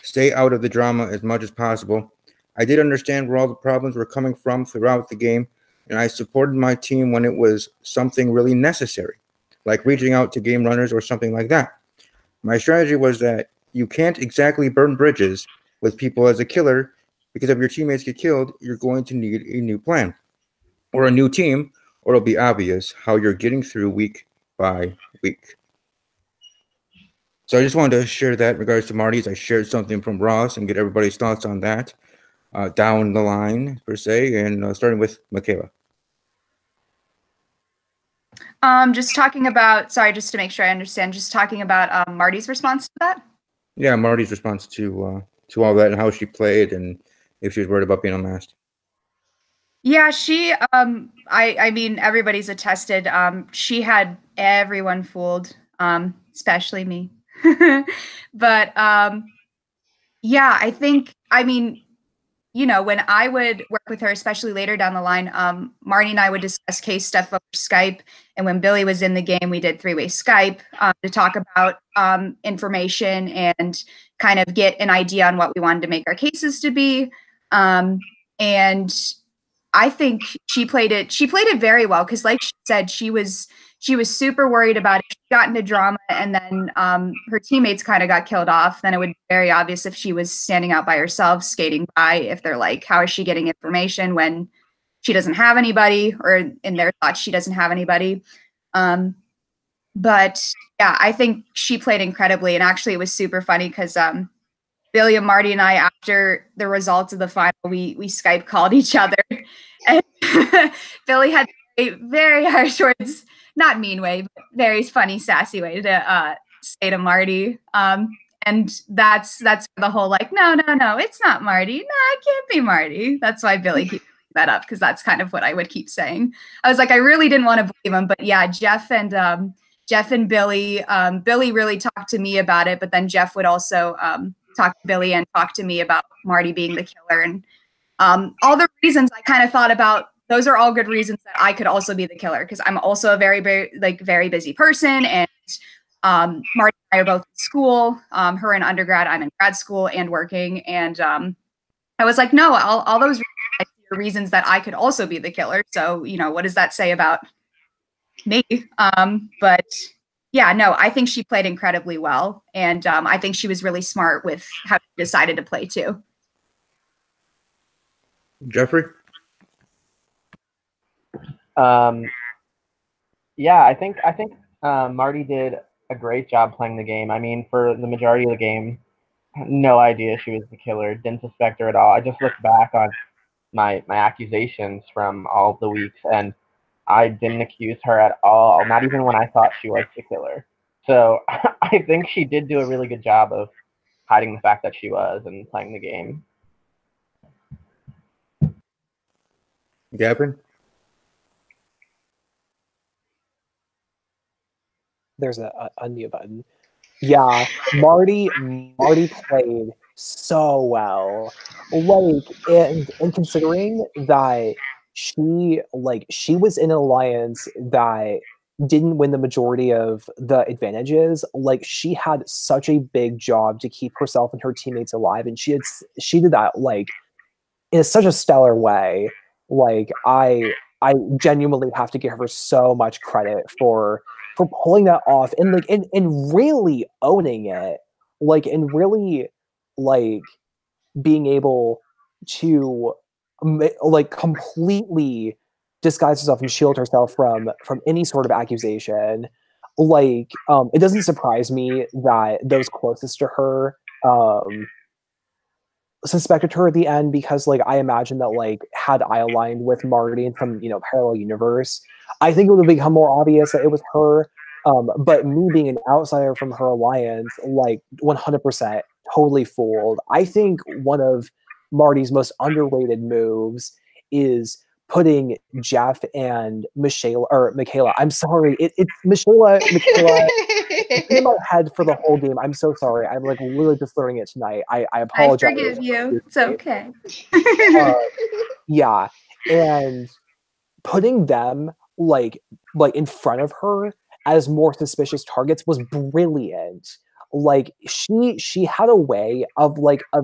stay out of the drama as much as possible. I did understand where all the problems were coming from throughout the game, and I supported my team when it was something really necessary, like reaching out to game runners or something like that. My strategy was that you can't exactly burn bridges with people as a killer, because if your teammates get killed, you're going to need a new plan or a new team, or it'll be obvious how you're getting through week by week. So I just wanted to share that in regards to Marty's. I shared something from Ross and get everybody's thoughts on that down the line, per se, and starting with Michaela. Just talking about, sorry, just to make sure I understand, just talking about Marty's response to that? Yeah, Marty's response to all that and how she played and if she was worried about being unmasked. Yeah, she, I mean, everybody's attested. She had everyone fooled, especially me. But yeah, I think, I mean, you know, when I would work with her, especially later down the line, Marty and I would discuss case stuff over Skype. And when Billy was in the game, we did three-way Skype to talk about information and kind of get an idea on what we wanted to make our cases to be. And I think she played it very well, because like she said, she was super worried about it. She got into drama, and then her teammates kind of got killed off. Then it would be very obvious if she was standing out by herself, skating by, if they're like, how is she getting information when she doesn't have anybody, or in their thoughts, she doesn't have anybody. But yeah, I think she played incredibly. And actually, it was super funny because Billy and Marty and I, after the results of the final, we Skype called each other. And Billy had a very harsh words, not mean way, but very funny, sassy way to say to Marty. And that's the whole like, no, it's not Marty. No, it can't be Marty. That's why Billy keeps that up, because that's kind of what I would keep saying. I was like, I really didn't want to believe him, but yeah, Jeff and Billy, Billy really talked to me about it, but then Jeff would also talk to Billy and talk to me about Marty being the killer. And all the reasons I kind of thought about, those are all good reasons that I could also be the killer, because I'm also a very, very busy person. And Marty and I are both in school, her in undergrad, I'm in grad school and working. And I was like, no, all those reasons that I could also be the killer. So, you know, what does that say about me? But yeah, no, I think she played incredibly well. And I think she was really smart with how she decided to play too. Jeffrey? Yeah, I think Marty did a great job playing the game. I mean, for the majority of the game, no idea she was the killer. Didn't suspect her at all. I just looked back on my accusations from all of the weeks, and I didn't accuse her at all, not even when I thought she was the killer. So I think she did do a really good job of hiding the fact that she was and playing the game. Gavin? There's a unmute button. Yeah, Marty played so well. Like, and considering that she was in an alliance that didn't win the majority of the advantages, like she had such a big job to keep herself and her teammates alive, and she did that like in such a stellar way. Like I genuinely have to give her so much credit for pulling that off and like and really owning it, like and really like being able to like completely disguise herself and shield herself from any sort of accusation. Like it doesn't surprise me that those closest to her suspected her at the end, because like I imagine that like had I aligned with Marty in some parallel universe, I think it would have become more obvious that it was her. But me being an outsider from her alliance, like 100% totally fooled. I think one of Marty's most underrated moves is putting Jeff and Michaela. I'm sorry, it's Michaela. It's in my head for the whole game. I'm so sorry. I'm like literally just learning it tonight. I apologize. I forgive you. It's okay. Yeah, and putting them like in front of her as more suspicious targets was brilliant. Like she had a way of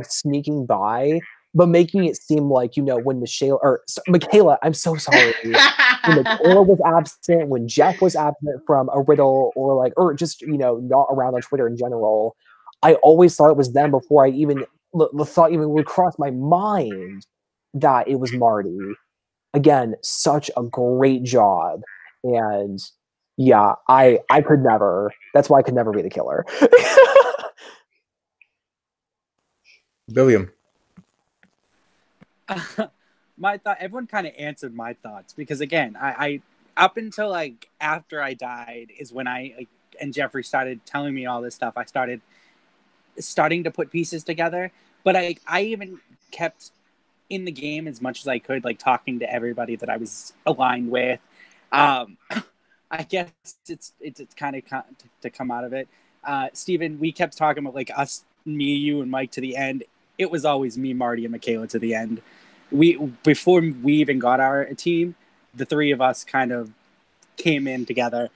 sneaking by, but making it seem like when Michaela, I'm so sorry. When Michaela was absent, when Jeff was absent from a riddle, or just not around on Twitter in general, I always thought it was them before I even the thought even would cross my mind that it was Marty. Again, such a great job. And yeah, I could never. That's why I could never be the killer. William. My thought. Everyone kind of answered my thoughts, because again, I up until like after I died is when I and Jeffrey started telling me all this stuff. I starting to put pieces together, but I even kept in the game as much as I could, like talking to everybody that I was aligned with. I guess it's kind of to come out of it. Steven, we kept talking about like us, me, you, and Mike to the end. It was always me, Marty, and Michaela to the end. Before we even got our team, the three of us kind of came in together,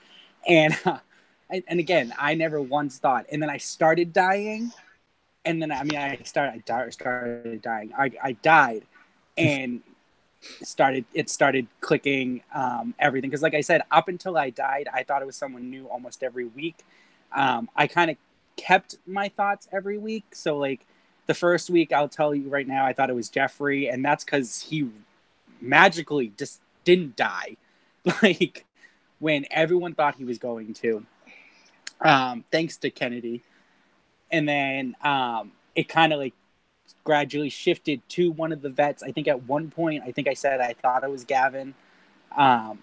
and again, I never once thought. And then I started dying, and then I started dying. I died, and it started clicking everything, because like I said, up until I died, I thought it was someone new almost every week. I kind of kept my thoughts every week, so like the first week, I'll tell you right now, I thought it was Jeffrey, and that's because he magically just didn't die like when everyone thought he was going to, thanks to Kennedy. And then it kind of like gradually shifted to one of the vets. I think at one point, I think I said I thought it was Gavin. And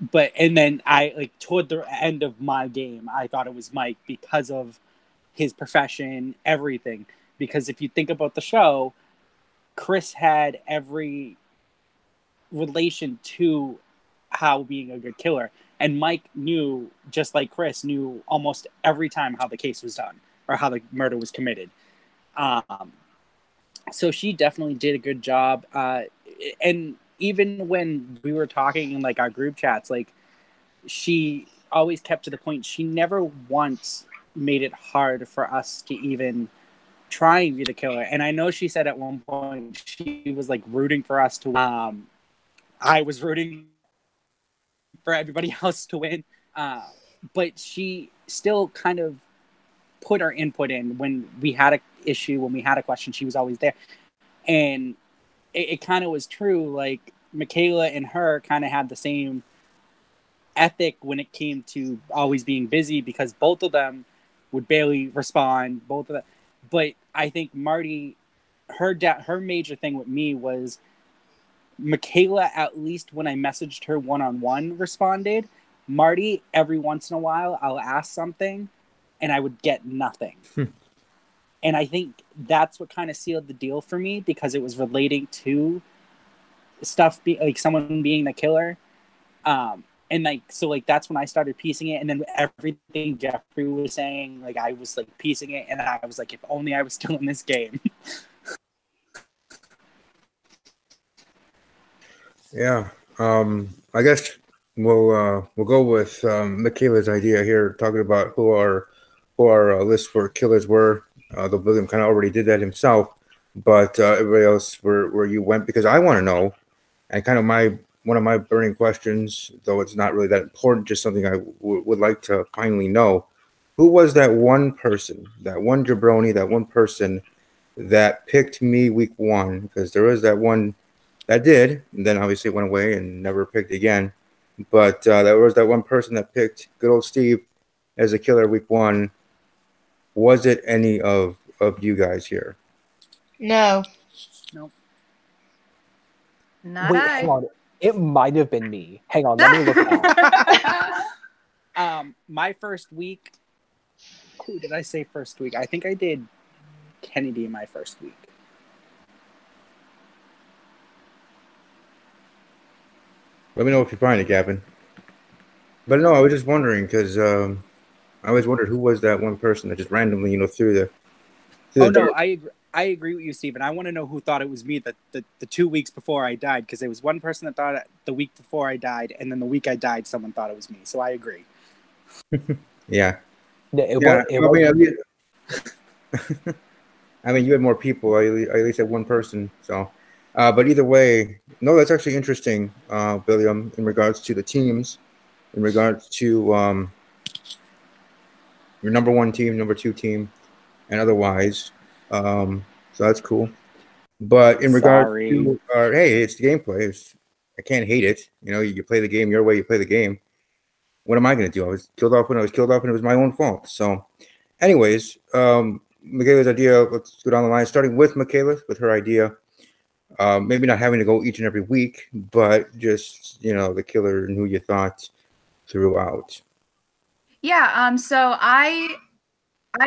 then I like toward the end of my game, I thought it was Mike because of his profession, everything. Because if you think about the show, Chris had every relation to how being a good killer. And Mike knew, just like Chris, knew almost every time how the case was done or how the murder was committed. So she definitely did a good job. And even when we were talking in like our group chats, like she always kept to the point. She never once made it hard for us to even try and be the killer. And I know she said at one point she was like rooting for us to win. I was rooting for everybody else to win. But she still kind of put her input in when we had an issue, when we had a question. She was always there. And it kind of was true. Like Michaela and her kind of had the same ethic when it came to always being busy, because both of them would barely respond. Both of them. But I think Marty, her major thing with me was Michaela, at least when I messaged her one-on-one, responded. Marty, every once in a while, I'll ask something and I would get nothing. And I think that's what kind of sealed the deal for me, because it was relating to stuff like someone being the killer. And like, so like, that's when I started piecing it. And then everything Jeffrey was saying, like, I was like piecing it. And I was like, if only I was still in this game. Yeah. I guess we'll go with Michaela's idea here, talking about who our list for killers were. Though William kind of already did that himself, but everybody else, where you went, because I want to know, and kind of one of my burning questions, though it's not really that important, just something I would like to finally know. Who was that one person, that one jabroni, that one person that picked me week 1? Because there was that one that did, and then obviously went away and never picked again. But there was that one person that picked good old Steve as a killer week 1. Was it any of you guys here? No. Nope. Not Wait, I. hang on. It might have been me. Hang on, let me look back. My first week. Who did I say first week? I think I did Kennedy in my first week. Let me know if you find it, Gavin. But no, I was just wondering, because I always wondered who was that one person that just randomly, threw the. Oh no, I agree with you, Stephen. I want to know who thought it was me the 2 weeks before I died, because there was one person that thought it the week before I died, and then the week I died, someone thought it was me. So I agree. Yeah. I mean, you had more people. I at least had one person. So, but either way, no, that's actually interesting, William, in regards to the teams, in regards to your number 1 team, number 2 team, and otherwise. So that's cool. But in regards to, hey, it's the gameplay. I can't hate it. You play the game your way. You play the game. What am I going to do? I was killed off when I was killed off, and it was my own fault. So, anyways, Michaela's idea. Let's go down the line, starting with Michaela, with her idea. Maybe not having to go each and every week, but just the killer and who you thought throughout. Yeah. So I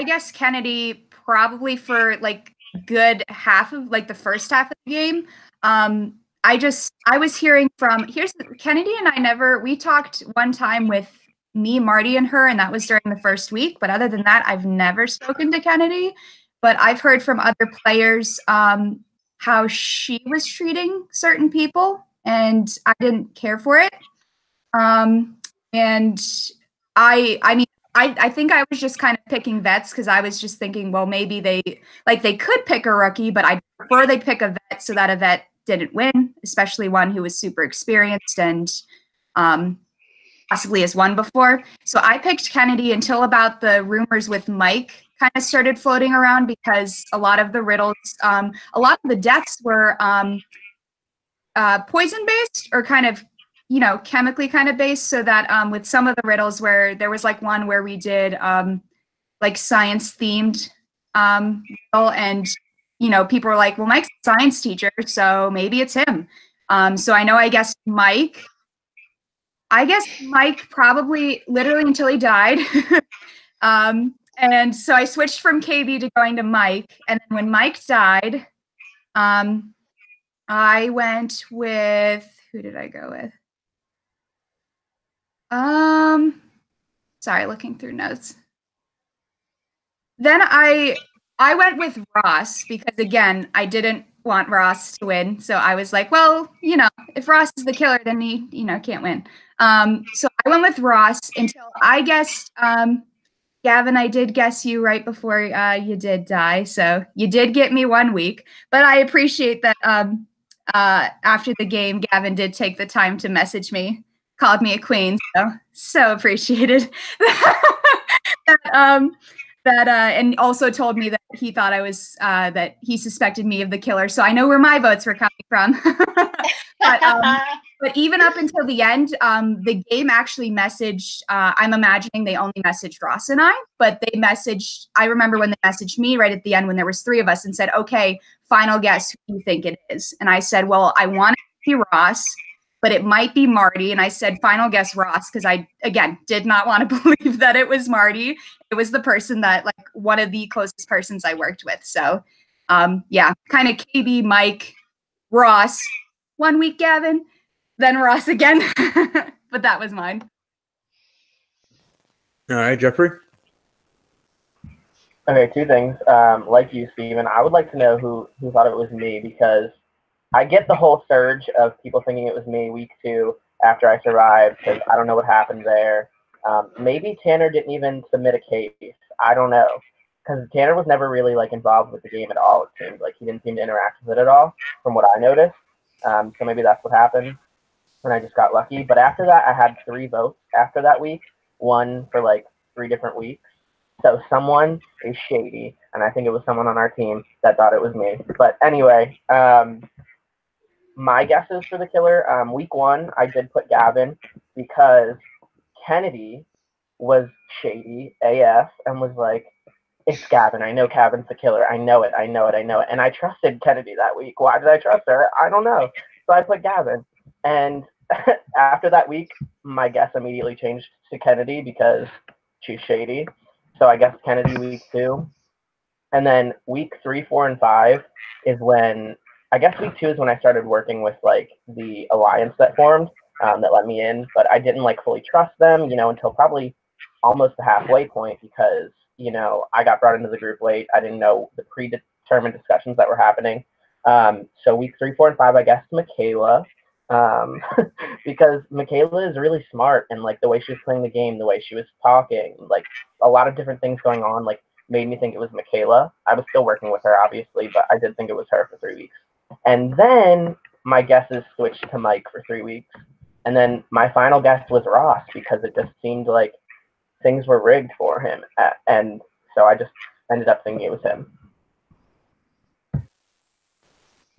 guess Kennedy probably for like good half of like the first half of the game. I was hearing from Kennedy and we talked one time with me, Marty, and her, and that was during the first week. But other than that, I've never spoken to Kennedy. But I've heard from other players how she was treating certain people, and I didn't care for it. And I mean, I think I was just kind of picking vets because I was just thinking, well, maybe they could pick a rookie, but I prefer they pick a vet so that a vet didn't win, especially one who was super experienced and possibly has won before. So I picked Kennedy until about the rumors with Mike kind of started floating around, because a lot of the riddles, a lot of the deaths were poison based or kind of chemically kind of based, so that with some of the riddles where there was like one where we did like science themed riddle, and people were like, well, Mike's a science teacher, so maybe it's him. So I guess Mike probably literally until he died. And so I switched from KB to going to Mike, and then when Mike died, I went with, who did I go with? Sorry, looking through notes. Then I went with Ross, because again, I didn't want Ross to win. So I was like, well, if Ross is the killer, then he, can't win. So I went with Ross until I guessed, Gavin, I did guess you right before you did die. So you did get me 1 week, but I appreciate that after the game, Gavin did take the time to message me, called me a queen, so appreciated that, and also told me that he thought I was that he suspected me of the killer. So I know where my votes were coming from. But even up until the end, the game actually messaged. I'm imagining they only messaged Ross and I, but they messaged. I remember when they messaged me right at the end when there was 3 of us and said, "Okay, final guess who you think it is." And I said, "Well, I want it to be Ross, but it might be Marty." And I said, final guess Ross, because I, again, did not want to believe that it was Marty. It was the person that, like, one of the closest persons I worked with. So, yeah, kind of KB, Mike, Ross, 1 week Gavin, then Ross again. But that was mine. All right, Jeffrey. Okay, two things. Like you, Steven, I would like to know who thought it was me, because I get the whole surge of people thinking it was me week 2 after I survived, because I don't know what happened there. Maybe Tanner didn't even submit a case. I don't know, because Tanner was never really like involved with the game at all. It seemed like he didn't seem to interact with it at all, from what I noticed. So maybe that's what happened, and I just got lucky. But after that, I had 3 votes after that week, one for like 3 different weeks. So someone is shady, and I think it was someone on our team that thought it was me. But anyway, my guesses for the killer, week 1, I did put Gavin because Kennedy was shady AF and was like, it's Gavin. I know Gavin's the killer. I know it. And I trusted Kennedy that week. Why did I trust her? I don't know. So I put Gavin. And after that week, my guess immediately changed to Kennedy because she's shady. So I guess Kennedy week 2. And then week 3, 4, and 5 is when, I guess week 2 is when I started working with like the alliance that formed, that let me in. But I didn't like fully trust them, until probably almost the halfway point, because, I got brought into the group late. I didn't know the predetermined discussions that were happening. So week 3, 4, and 5, I guess Michaela, because Michaela is really smart, and like the way she was playing the game, the way she was talking, like a lot of different things going on, like made me think it was Michaela. I was still working with her, obviously, but I did think it was her for 3 weeks. And then my guesses switched to Mike for 3 weeks. And then my final guess was Ross, because it just seemed like things were rigged for him. And so I just ended up thinking it was him.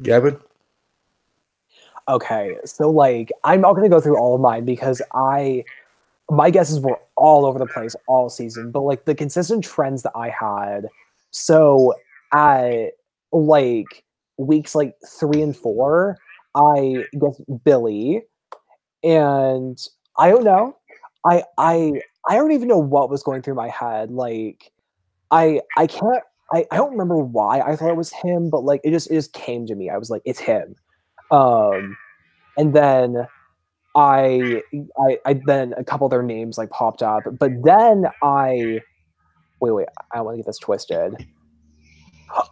Gavin? Okay, so like I'm not gonna go through all of mine because my guesses were all over the place all season, but like the consistent trends that I had. So at like weeks like 3 and 4, I guess Billy, and I don't know. I don't even know what was going through my head. Like I can't I don't remember why I thought it was him, but like it just came to me. I was like, it's him. And then I then a couple of their names like popped up, but then wait, I don't want to get this twisted.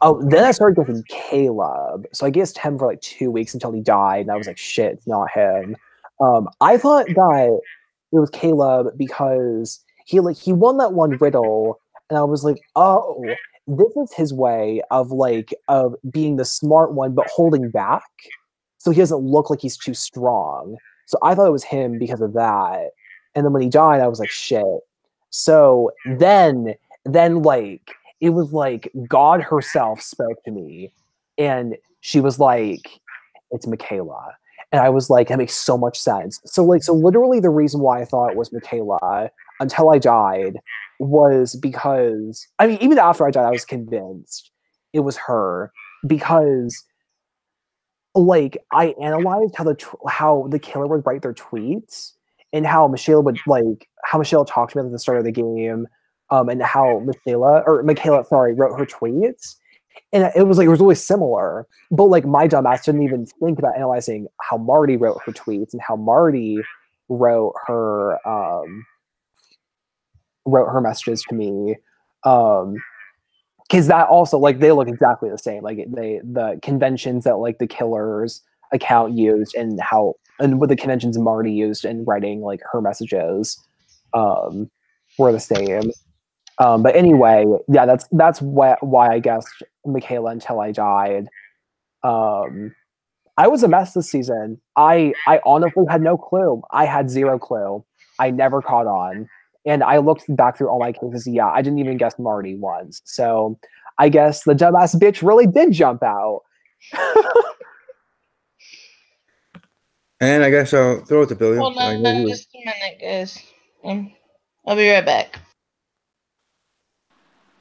Oh, then I started guessing Caleb. So I guessed him for like 2 weeks until he died, and I was like, shit, it's not him. I thought that it was Caleb because he won that one riddle, and I was like, oh, this is his way of being the smart one but holding back, so he doesn't look like he's too strong. So I thought it was him because of that. And then when he died, I was like, shit. So then like it was like God herself spoke to me, and she was like, it's Michaela. And I was like, that makes so much sense. So literally the reason why I thought it was Michaela until I died was because, I mean, even after I died, I was convinced it was her, because like I analyzed how the killer would write their tweets, and how Michaela talked to me at the start of the game, and how Michaela wrote her tweets, and it was really similar. But like my dumbass didn't even think about analyzing how Marty wrote her tweets and how Marty wrote her messages to me. Because that also, like, they look exactly the same. Like the conventions that like the killer's account used, and what the conventions Marty used in writing like her messages were the same. But anyway, yeah, that's why I guessed Michaela until I died. I was a mess this season. I honestly had no clue. I had zero clue. I never caught on. And I looked back through all my cases. Yeah, I didn't even guess Marty once. So I guess the dumbass bitch really did jump out. And I guess I'll throw it to Billy. Hold I on know who. just a minute, guys. I'll be right back.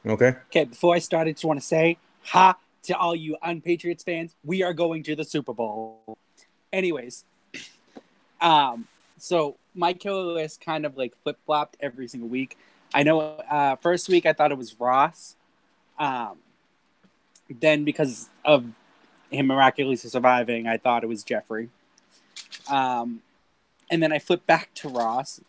Okay. Okay, before I start, I just want to say, ha, to all you Unpatriots fans, we are going to the Super Bowl. Anyways, so my killer list kind of like flip-flopped every single week. I know first week I thought it was Ross. Then because of him miraculously surviving, I thought it was Jeffrey. And then I flipped back to Ross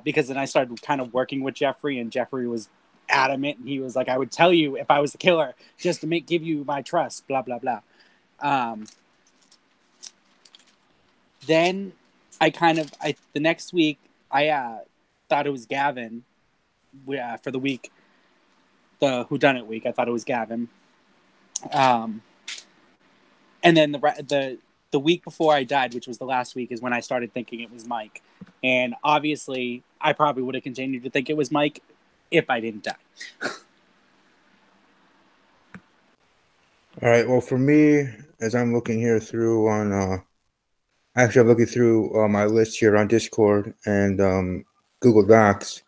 because then I started kind of working with Jeffrey, and Jeffrey was adamant, and he was like, I would tell you if I was the killer just to give you my trust, blah, blah, blah. Then the next week, I thought it was Gavin for the week, the Whodunnit week. I thought it was Gavin. And then the week before I died, which was the last week, is when I started thinking it was Mike. And obviously, I probably would have continued to think it was Mike if I didn't die. All right. Well, for me, as I'm looking here through on, actually, I'm looking through my list here on Discord and Google Docs.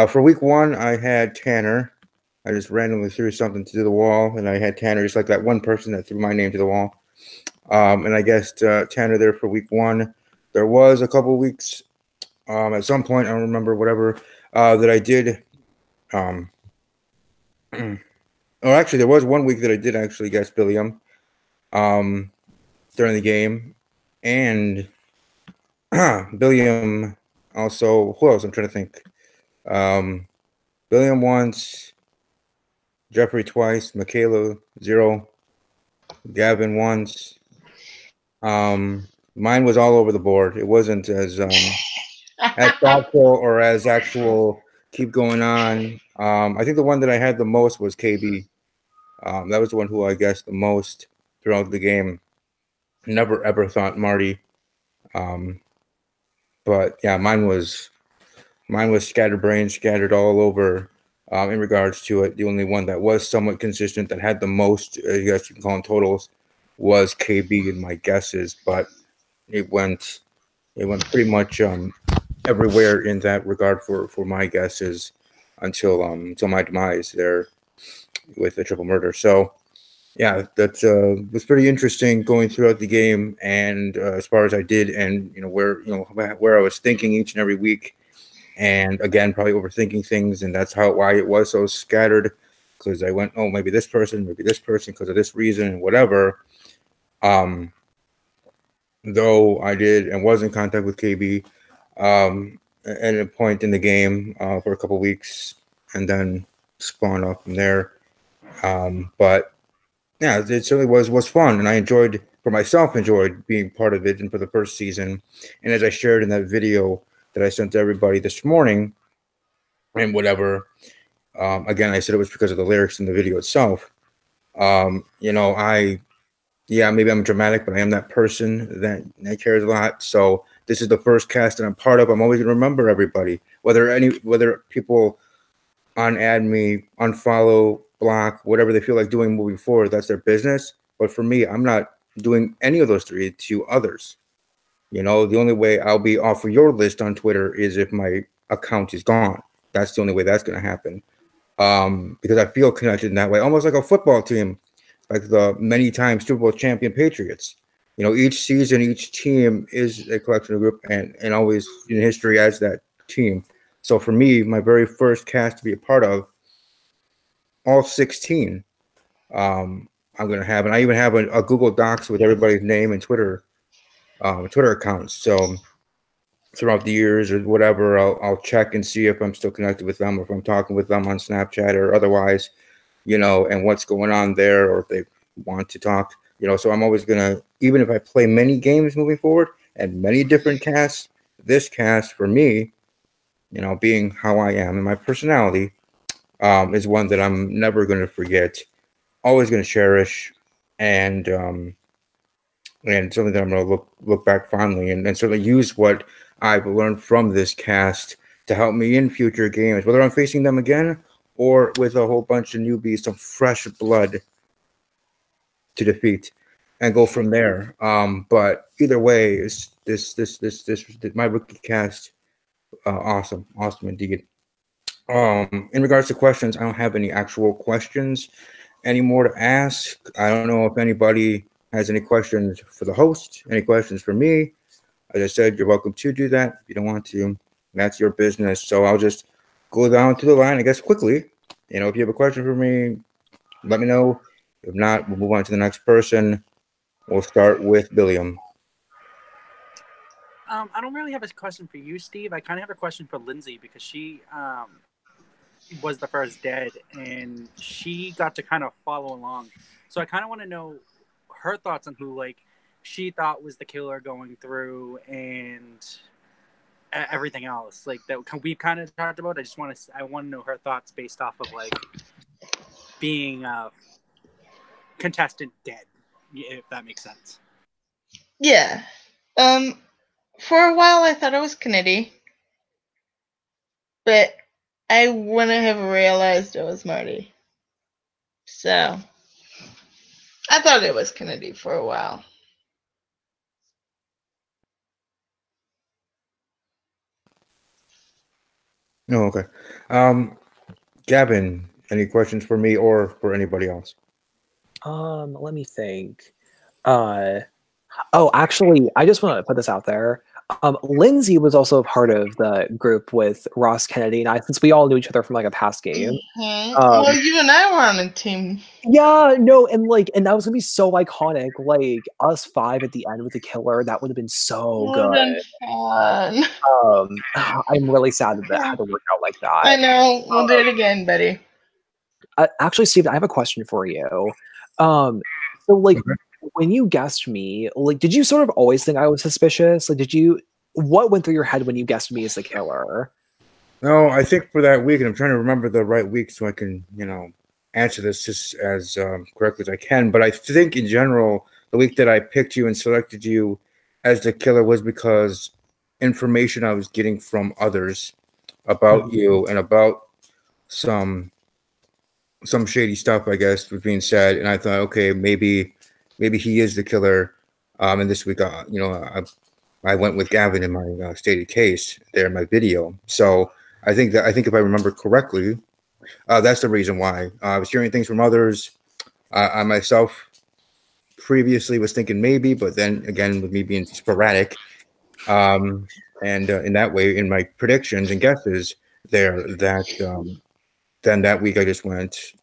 For week 1, I had Tanner. I just randomly threw something to the wall, and I had Tanner, just like that one person that threw my name to the wall. And I guessed Tanner there for week 1. There was a couple weeks at some point, I don't remember, whatever, that I did. Oh, actually, there was one week that I did actually guess Billiam during the game. And Billiam also, who else? I'm trying to think. Billiam once, Jeffrey twice, Michaela 0, Gavin once. Mine was all over the board. It wasn't as thoughtful or as actual keep going on. I think the one that I had the most was KB. That was the one who I guessed the most throughout the game. Never ever thought Marty. But yeah, mine was scatterbrained, scattered all over. In regards to it, the only one that was somewhat consistent, that had the most, I guess you can call them totals, was KB in my guesses. But it went pretty much everywhere in that regard for my guesses until my demise there with the triple murder. So yeah, that was pretty interesting going throughout the game, and as far as I did, and where I was thinking each and every week, and again probably overthinking things, and that's why it was so scattered, because I went, oh, maybe this person because of this reason and whatever. Though I did and was in contact with KB at a point in the game for a couple weeks, and then spawned off from there. But yeah, it certainly was fun, and I enjoyed being part of it, and for the first season. And as I shared in that video that I sent to everybody this morning, and whatever, again, I said it was because of the lyrics in the video itself. Maybe I'm dramatic, but I am that person that cares a lot. So this is the first cast that I'm part of. I'm always gonna remember everybody, whether people unadd me, unfollow, block, whatever they feel like doing moving forward. That's their business. But for me, I'm not doing any of those three to others. The only way I'll be off of your list on Twitter is if my account is gone. That's the only way that's going to happen. Because I feel connected in that way, almost like a football team, like the many times Super Bowl champion Patriots. Each season, each team is a collection of group, and always in history as that team. So for me, my very first cast to be a part of, all 16, I'm going to have, and I even have a Google Docs with everybody's name and Twitter accounts. So throughout the years or whatever, I'll check and see if I'm still connected with them, or if I'm talking with them on Snapchat or otherwise, and what's going on there, or if they want to talk, so I'm always going to, even if I play many games moving forward and many different casts, this cast for me, being how I am and my personality, is one that I'm never going to forget, always going to cherish, and something that I'm going to look back fondly, and certainly use what I've learned from this cast to help me in future games, whether I'm facing them again or with a whole bunch of newbies, some fresh blood to defeat, and go from there. But either way, is this my rookie cast, awesome indeed. In regards to questions, I don't have any actual questions anymore to ask. I don't know if anybody has any questions for the host, any questions for me. As I said, you're welcome to do that. If you don't want to, that's your business. So I'll just go down to the line, I guess, quickly. If you have a question for me, let me know. If not, we'll move on to the next person. We'll start with Billiam. I don't really have a question for you, Steve. I kind of have a question for Lindsay because she was the first dead, and she got to kind of follow along. So I kind of want to know her thoughts on who, like, she thought was the killer going through, and everything else, like that we've kind of talked about. I want to know her thoughts based off of like being a contestant dead, if that makes sense. Yeah. For a while I thought it was Kennedy, but I wouldn't have realized it was Marty. So I thought it was Kennedy for a while. No, okay. Gavin, any questions for me or for anybody else? Let me think. Oh, actually, I just want to put this out there. Lindsay was also a part of the group with Ross Kennedy and I, since we all knew each other from like a past game. Well, you and I were on a team. Yeah, no, and that was gonna be so iconic. Like us 5 at the end with the killer, that would have been so good. Fun. I'm really sad that had to work out like that. I know. We'll do it again, buddy. Actually, Steve, I have a question for you. So, like, when you guessed me, like, did you sort of always think I was suspicious? Like, what went through your head when you guessed me as the killer? No, I think for that week, and I'm trying to remember the right week so I can, answer this just as correctly as I can. But I think in general, the week that I picked you and selected you as the killer was because information I was getting from others about you and about some shady stuff, I guess, was being said, and I thought, okay, maybe he is the killer. And this week, I went with Gavin in my stated case there in my video. So I think if I remember correctly, that's the reason why. I was hearing things from others. I myself previously was thinking maybe, but then again, with me being sporadic, and in that way, in my predictions and guesses there, then that week I just went,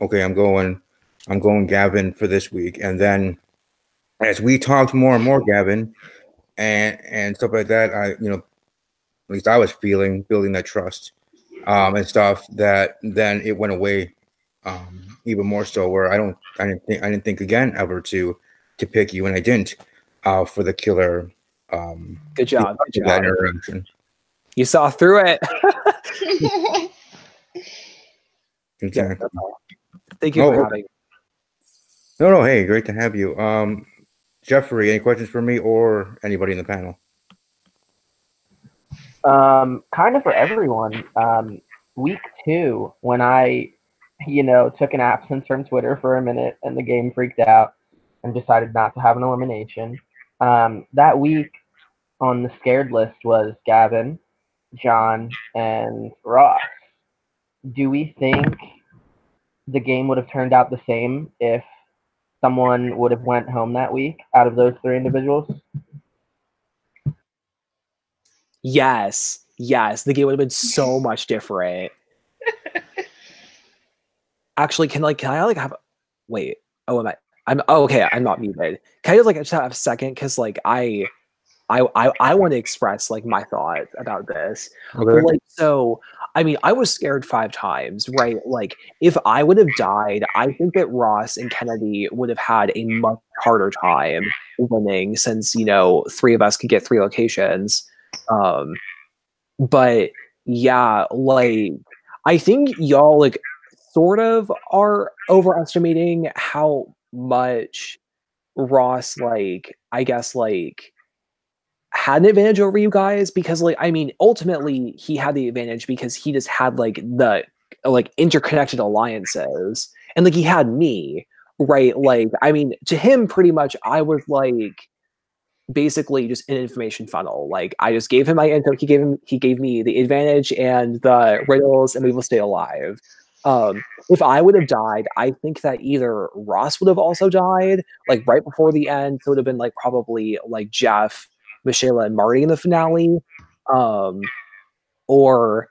okay, I'm going Gavin for this week. And then as we talked more and more, Gavin, and stuff like that, at least I was building that trust, and stuff, that then it went away, even more so, where I didn't think again ever to pick you, and I didn't, for the killer. Good job. That interaction. You saw through it. Exactly. Thank you for having me. No, hey, great to have you. Jeffrey, any questions for me or anybody in the panel? Kind of for everyone. Week 2, when I, took an absence from Twitter for a minute and the game freaked out and decided not to have an elimination. That week on the scared list was Gavin, John, and Ross. Do we think the game would have turned out the same if someone would have went home that week out of those 3 individuals? Yes, the game would have been so much different. Actually, can I have? Wait. Oh, okay. I'm not muted. Can I just have a second? Because I want to express my thoughts about this. Okay. So I mean, I was scared 5 times, right? If I would have died, I think that Ross and Kennedy would have had a much harder time winning, since 3 of us could get 3 locations. But yeah, I think y'all sort of are overestimating how much Ross I guess had an advantage over you guys, because I mean, ultimately he had the advantage because he just had the interconnected alliances, and he had me, right? I mean, to him, pretty much I was basically just an information funnel. I just gave him my info, he gave me the advantage and the riddles, and we will stay alive. If I would have died, I think that either Ross would have also died right before the end, so it would have been probably Jeff, Michaela, and Marty in the finale, or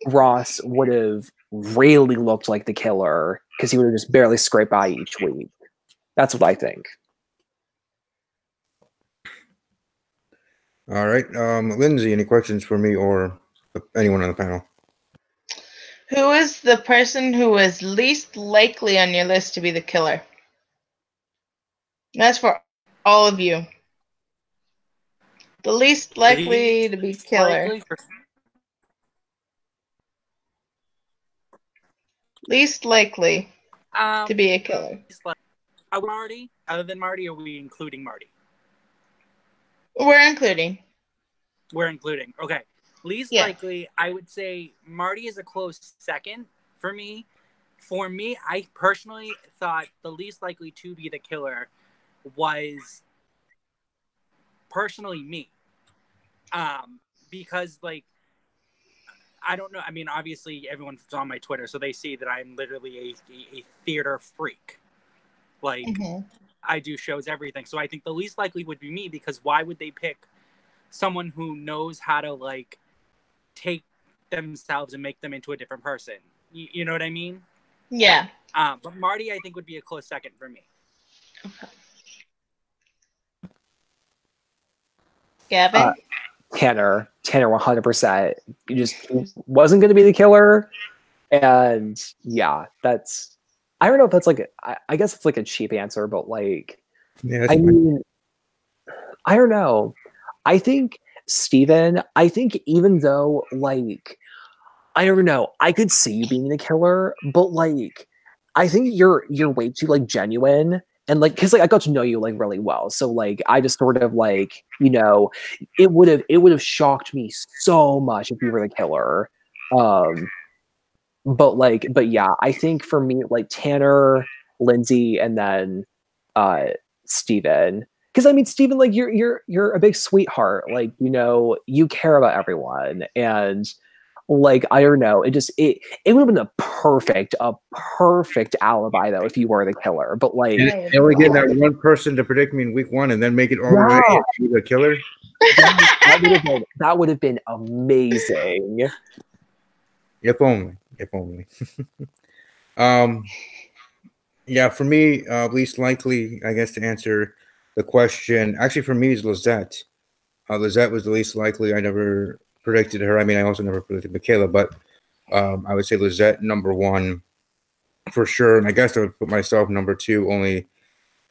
Ross would have really looked like the killer because he would have just barely scraped by each week. That's what I think. All right. Lindsay, any questions for me or anyone on the panel? Who is the person who was least likely on your list to be the killer? That's for all of you. The least likely to be killer. Least likely to be a killer. Are we Marty? Other than Marty, or are we including Marty? We're including. We're including. Okay. Least likely, I would say Marty is a close second for me. For me, I personally thought the least likely to be the killer was personally me. Because, like, I don't know. I mean, obviously, everyone's on my Twitter, so they see that I'm literally a theater freak. Like, I do shows, everything. So I think the least likely would be me, because why would they pick someone who knows how to, like, take themselves and make them into a different person? You know what I mean? Yeah. But Marty, I think, would be a close second for me. Okay. Gavin? Tanner 100%. He just wasn't going to be the killer. And yeah, that's, I don't know if that's like, I guess it's like a cheap answer, but like, yeah, I mean, I don't know. I think Steven, even though like, I don't know, I could see you being the killer, but like, I think you're way too like genuine. And like, cause like I got to know you like really well. So like, I just sort of like, you know, it would have shocked me so much if you were the killer. But yeah, I think for me, like Tanner, Lindsay, and then Steven. Cause I mean, Steven, like you're a big sweetheart. Like, you know, you care about everyone. And like, I don't know, it would have been a perfect alibi though if you were the killer. But like, they only get that one person to predict me in week 1 and then make it all the way to the killer. That would have been amazing. If only. Yeah, for me, least likely, I guess, to answer the question, actually for me is Lizette. Lizette was the least likely. I never predicted her. I mean, I also never predicted Michaela, but I would say Lizette number 1 for sure. And I guess I would put myself number 2 only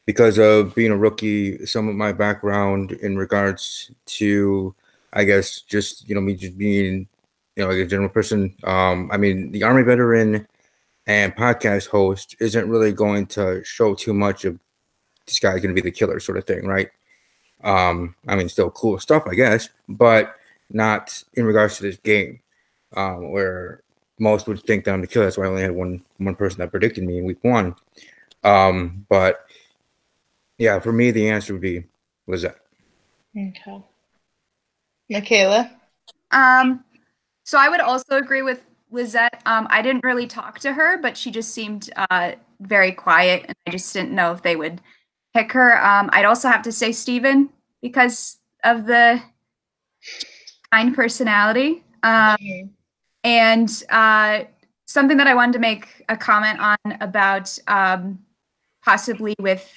because of being a rookie, some of my background in regards to, I guess, just, you know, me just being, you know, like a general person. I mean, the Army veteran and podcast host isn't really going to show too much of this guy's going to be the killer sort of thing, right? I mean, still cool stuff, I guess, but not in regards to this game, where most would think that I'm the killer. That's why I only had one person that predicted me in week 1. But yeah, for me, the answer would be Lizette. Okay. Michaela? So I would also agree with Lizette. I didn't really talk to her, but she just seemed very quiet, and I just didn't know if they would pick her. I'd also have to say Steven because of the kind personality. And something that I wanted to make a comment on about possibly with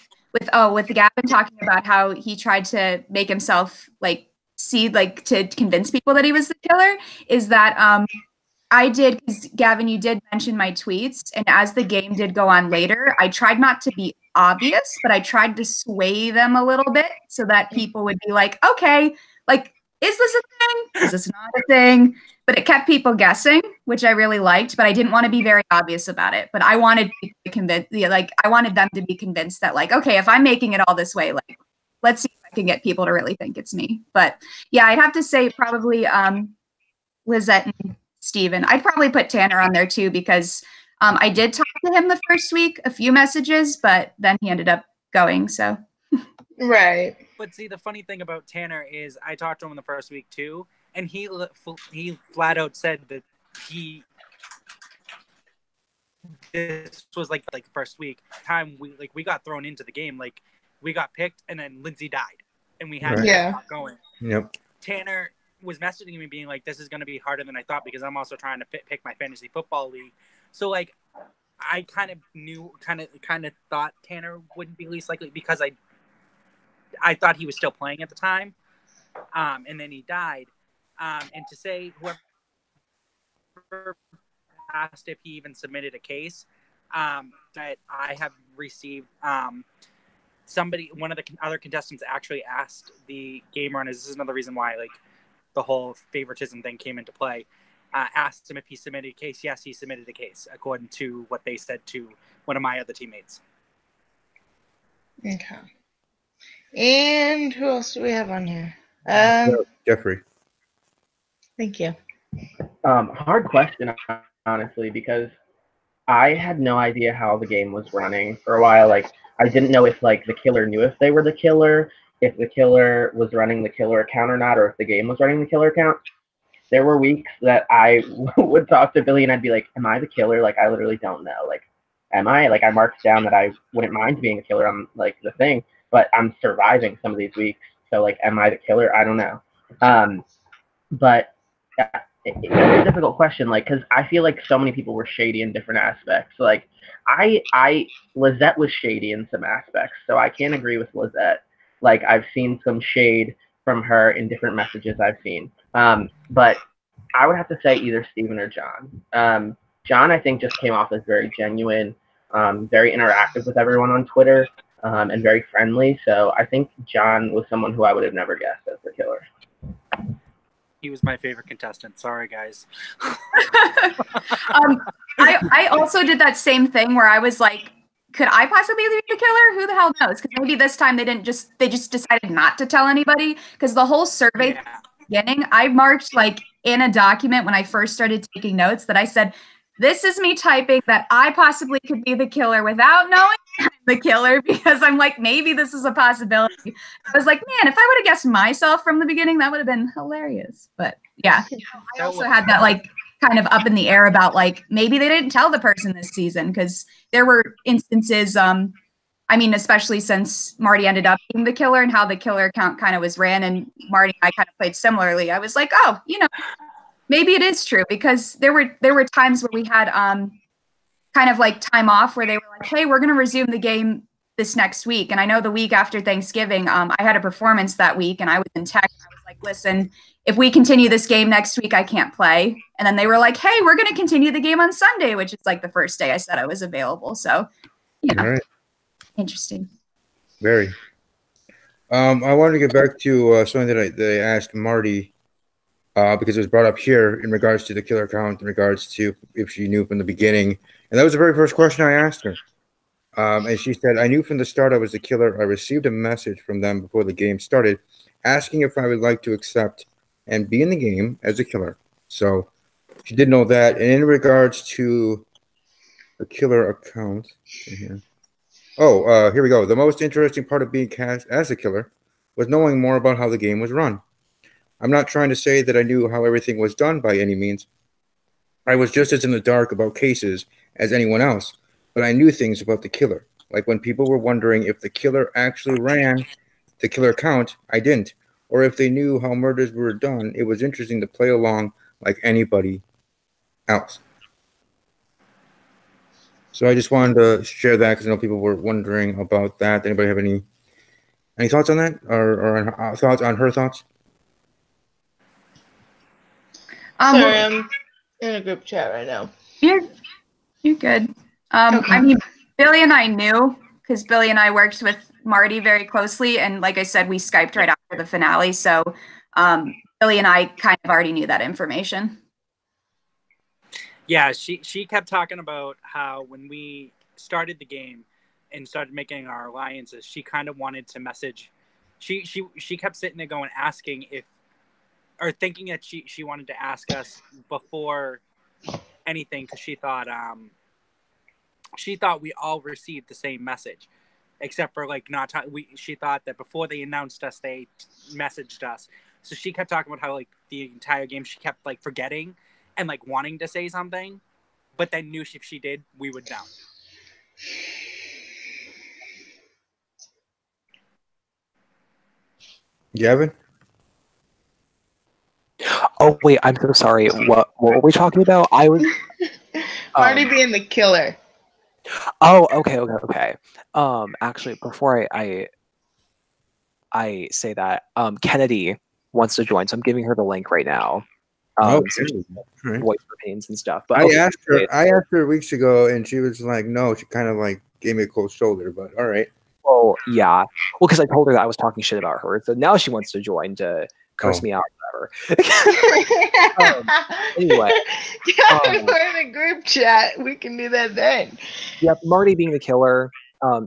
Gavin talking about how he tried to make himself like to convince people that he was the killer is that I did, because Gavin, you did mention my tweets, and as the game did go on later, I tried not to be obvious, but I tried to sway them a little bit so that people would be like, okay, like, is this a thing? Is this not a thing? But it kept people guessing, which I really liked, but I didn't want to be very obvious about it. But I wanted people to convince, I wanted them to be convinced that, like, okay, if I'm making it all this way, like, let's see if I can get people to really think it's me. But yeah, I'd have to say probably Lizette and Steven. I'd probably put Tanner on there too because I did talk to him the first week, a few messages, but then he ended up going. So, right. But see, the funny thing about Tanner is I talked to him the first week too, and he flat out said that this was like the first week time we got thrown into the game, like we got picked, and then Lindsay died, and we had to stop going. Yep. Tanner was messaging me being like, this is going to be harder than I thought because I'm also trying to pick my fantasy football league. So like, I kind of thought Tanner wouldn't be least likely because I thought he was still playing at the time. and then he died. And to say whoever asked if he even submitted a case, that I have received one of the other contestants actually asked the game runners. This is another reason why like the whole favoritism thing came into play. Asked him if he submitted a case. Yes, he submitted a case, according to what they said to one of my other teammates. Okay. And who else do we have on here? Jeffrey. Thank you. Hard question, honestly, because I had no idea how the game was running for a while. Like, I didn't know if like the killer knew if they were the killer, if the killer was running the killer account or not, or if the game was running the killer account. There were weeks that I would talk to Billy and I'd be like, "Am I the killer?" Like, I literally don't know. Like, am I? Like, I marked down that I wouldn't mind being a killer on like the thing, but I'm surviving some of these weeks. So like, am I the killer? I don't know. But it's a difficult question, like, because I feel like so many people were shady in different aspects. Like, Lizette was shady in some aspects, so I can't agree with Lizette. Like, I've seen some shade from her in different messages I've seen. But I would have to say either Steven or John. John, I think, just came off as very genuine, very interactive with everyone on Twitter, and very friendly. So I think John was someone who I would have never guessed as the killer. He was my favorite contestant. Sorry, guys. I also did that same thing where I was like, could I possibly be the killer? Who the hell knows? Because maybe this time they just decided not to tell anybody. Because the whole survey at the beginning, I marked like in a document when I first started taking notes that I said, this is me typing that I possibly could be the killer without knowing I'm the killer, because I'm like, maybe this is a possibility. I was like, man, if I would have guessed myself from the beginning, that would have been hilarious. But yeah, I also had that like kind of up in the air about like maybe they didn't tell the person this season, because there were instances, I mean, especially since Marty ended up being the killer and how the killer account kind of was ran, and Marty and I kind of played similarly. I was like, oh, maybe it is true, because there were times where we had kind of like time off where they were like, hey, we're going to resume the game this next week. And I know the week after Thanksgiving, I had a performance that week and I was in tech. And I was like, listen, if we continue this game next week, I can't play. And then they were like, hey, we're going to continue the game on Sunday, which is like the first day I said I was available. So, Right. Interesting. Very. I wanted to get back to something that I asked Marty, because it was brought up here in regards to the killer account, in regards to if she knew from the beginning. And that was the very first question I asked her. And she said, I knew from the start I was the killer. I received a message from them before the game started asking if I would like to accept and be in the game as a killer. So she did know that. And in regards to the killer account, here we go. The most interesting part of being cast as a killer was knowing more about how the game was run. I'm not trying to say that I knew how everything was done by any means. I was just as in the dark about cases as anyone else, but I knew things about the killer. Like when people were wondering if the killer actually ran the killer account, I didn't. Or if they knew how murders were done, it was interesting to play along like anybody else. So I just wanted to share that because I know people were wondering about that. Anybody have any thoughts on that, or thoughts on her thoughts? Sorry, I'm in a group chat right now. You're good. Okay. I mean, Billy and I knew, because Billy and I worked with Marty very closely, and like I said, we Skyped right after the finale. So Billy and I kind of already knew that information. Yeah, she kept talking about how when we started the game and started making our alliances, she kind of wanted to message. She kept sitting there going, asking if, or thinking that she wanted to ask us before anything, because she thought we all received the same message, except for like not. She thought that before they announced us, they messaged us. So she kept talking about how like the entire game she kept like forgetting and like wanting to say something, but then knew if she did, we would know. Gavin? Oh wait, I'm so sorry. What were we talking about? I was Marty being the killer. Oh, okay. Actually, before I say that, Kennedy, wants to join, so I'm giving her the link right now. Oh, So she can right. voice her opinions and stuff. But I okay, asked great. her weeks ago, and she was like, "No." She kind of like gave me a cold shoulder, but all right. Well, yeah. Well, because I told her that I was talking shit about her, so now she wants to join to curse me out, whatever. Anyway, Gavin, we're in a group chat. We can do that then. Yep, Marty being the killer.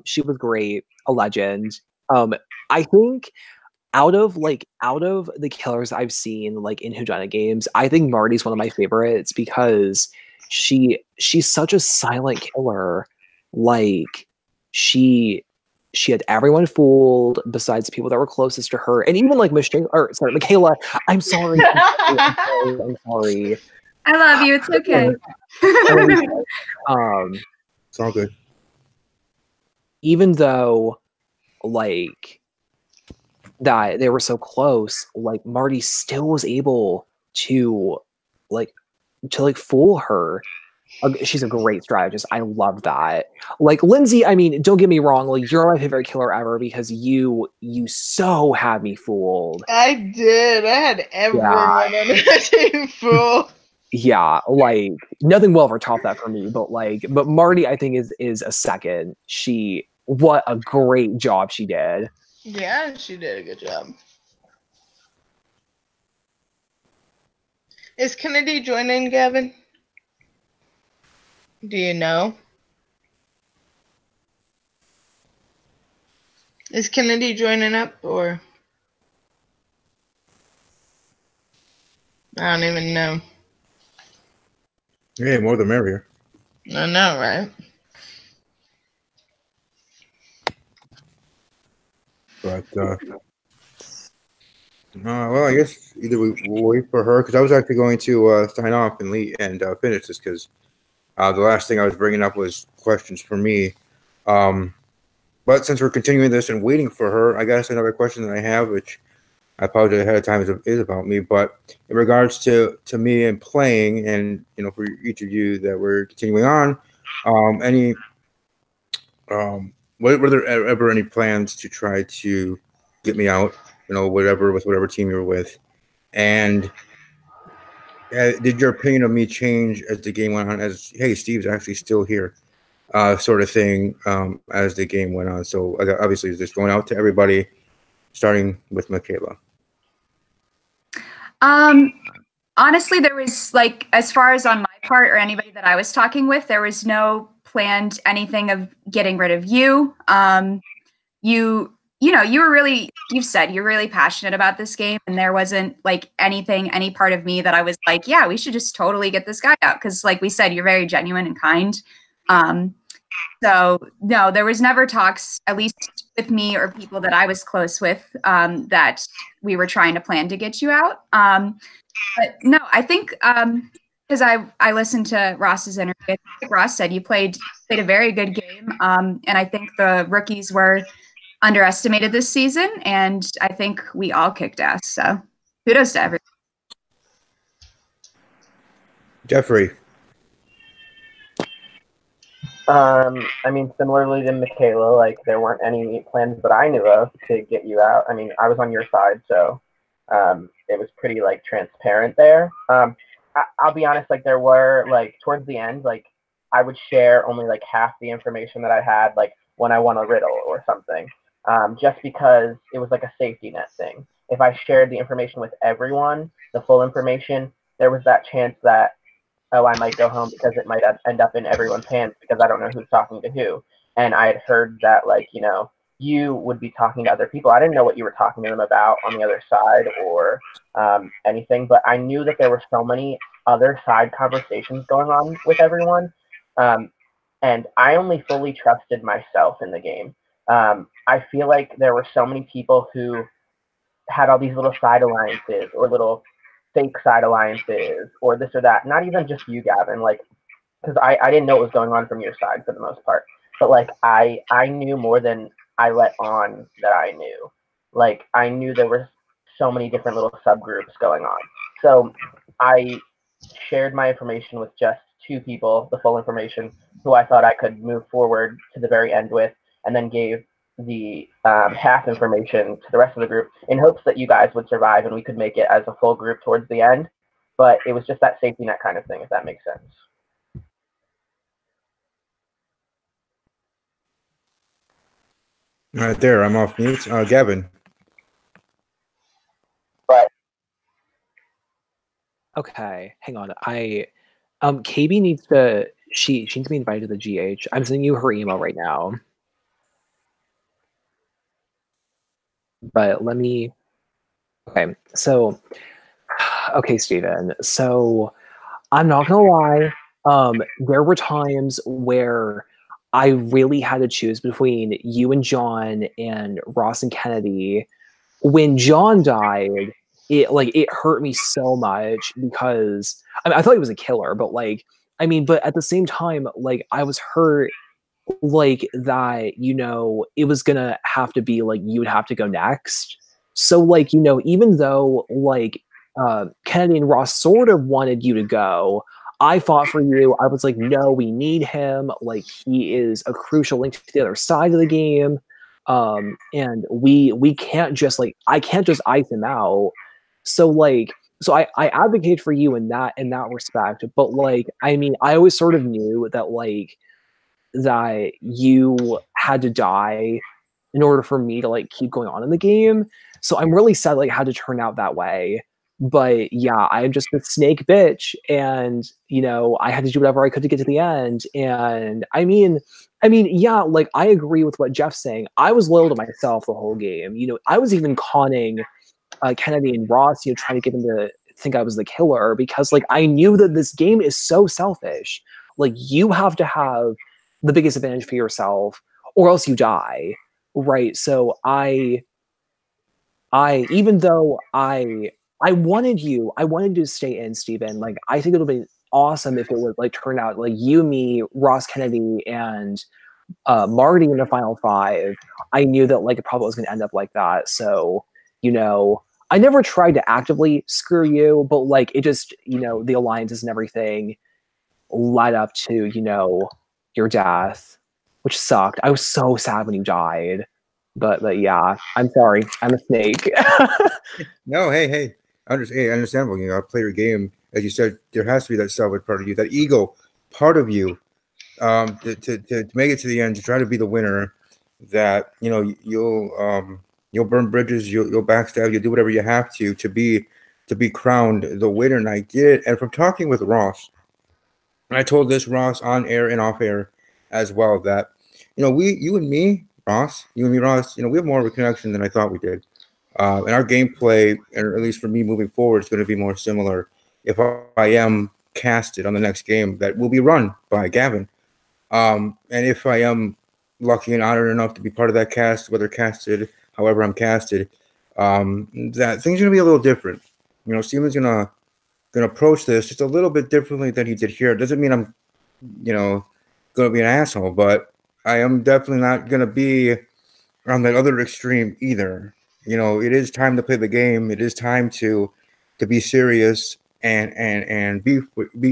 She was great, a legend. I think out of the killers I've seen like in Whodunnit games, I think Marty's one of my favorites because she's such a silent killer. Like she had everyone fooled besides the people that were closest to her, and even like Michaela. I'm sorry. I'm sorry. I love you. It's okay. It's all good. Even though like that they were so close, like Marty still was able to fool her. She's a great strategist. I love that. Like Lindsay, I mean, don't get me wrong, like you're my favorite killer ever because you so had me fooled. I did. I had everyone on the team fooled. Yeah, like nothing will ever top that for me, but Marty I think is a second. What a great job she did. Yeah, she did a good job. Is Kennedy joining, Gavin? Do you know? Is Kennedy joining up, or? I don't even know. Yeah, more the merrier. I know, right? But well, I guess either we'll wait for her because I was actually going to sign off and finish this because the last thing I was bringing up was questions for me. But since we're continuing this and waiting for her, I guess another question that I have, which I apologize ahead of time, is about me. But in regards to me and playing, and for each of you that we're continuing on, were there ever any plans to try to get me out? Whatever team you were with, and did your opinion of me change as the game went on? As hey, Steve's actually still here, sort of thing, as the game went on. So obviously, is this going out to everybody, starting with Michaela? Honestly, there was as far as on my part or anybody that I was talking with, there was no planned anything of getting rid of you. You were really, you've said you're really passionate about this game, and there wasn't any part of me that I was like, yeah, we should just totally get this guy out. Cause like we said, you're very genuine and kind. So no, there was never talks, at least with me or people that I was close with, that we were trying to plan to get you out. But no, I think, because I listened to Ross's interview. Like Ross said, you played a very good game, and I think the rookies were underestimated this season, and I think we all kicked ass. So kudos to everyone. Jeffrey. I mean, similarly to Michaela, like there weren't any plans that I knew of to get you out. I mean, I was on your side, so it was pretty transparent there. I'll be honest, there were towards the end, I would share only half the information that I had, when I won a riddle or something, just because it was a safety net thing. If I shared the information with everyone, the full information, there was that chance that, oh, I might go home because it might end up in everyone's hands because I don't know who's talking to who. And I had heard that, you would be talking to other people. I didn't know what you were talking to them about on the other side or anything, but I knew that there were so many other side conversations going on with everyone. And I only fully trusted myself in the game. I feel like there were so many people who had all these little side alliances or little fake side alliances or this or that. Not even just you, Gavin, because I didn't know what was going on from your side for the most part. But I knew more than I let on that I knew. I knew there were so many different little subgroups going on. So I shared my information with just 2 people, the full information, who I thought I could move forward to the very end with, and then gave the half information to the rest of the group in hopes that you guys would survive and we could make it as a full group towards the end. But it was just that safety net kind of thing, if that makes sense. Right there, I'm off mute. Gavin. Right. Okay, hang on. KB needs to. She needs to be invited to the GH. I'm sending you her email right now. But let me. Okay, so. Okay, Steven. So, I'm not gonna lie. There were times where I really had to choose between you and John and Ross and Kennedy. When John died, it hurt me so much because I mean, I thought he was a killer, but but at the same time, I was hurt that it was gonna have to be you would have to go next. So even though Kennedy and Ross sort of wanted you to go, I fought for you. I was like, no, we need him. He is a crucial link to the other side of the game. And we can't just I can't just ice him out. So I advocate for you in that respect. But I mean, I always sort of knew that that you had to die in order for me to keep going on in the game. So I'm really sad it had to turn out that way. But yeah, I'm just a snake bitch, and I had to do whatever I could to get to the end. And I mean, yeah, I agree with what Jeff's saying. I was loyal to myself the whole game. I was even conning Kennedy and Ross, trying to get them to think I was the killer because I knew that this game is so selfish. You have to have the biggest advantage for yourself, or else you die, right? So I even though I wanted you to stay in, Steven. I think it'll be awesome if it would turn out you, me, Ross Kennedy, and Marty in the final 5. I knew that it probably was going to end up like that. So I never tried to actively screw you, but it just the alliances and everything led up to your death, which sucked. I was so sad when you died. But yeah, I'm sorry. I'm a snake. No, hey, understandable. I play your game. As you said, there has to be that selfish part of you, that ego part of you, to make it to the end, to try to be the winner. That you'll burn bridges, you'll backstab, you'll do whatever you have to be crowned the winner. And I get it. And from talking with Ross, and I told this Ross on air and off air as well, that you and me, Ross, we have more of a connection than I thought we did. And our gameplay, or at least for me moving forward, is going to be more similar if I am casted on the next game that will be run by Gavin. And if I am lucky and honored enough to be part of that cast, whether casted, however I'm casted, that things are going to be a little different. Steven's going to approach this just a little bit differently than he did here. It doesn't mean I'm, going to be an asshole, but I am definitely not going to be on that other extreme either. It is time to play the game. It is time to be serious and be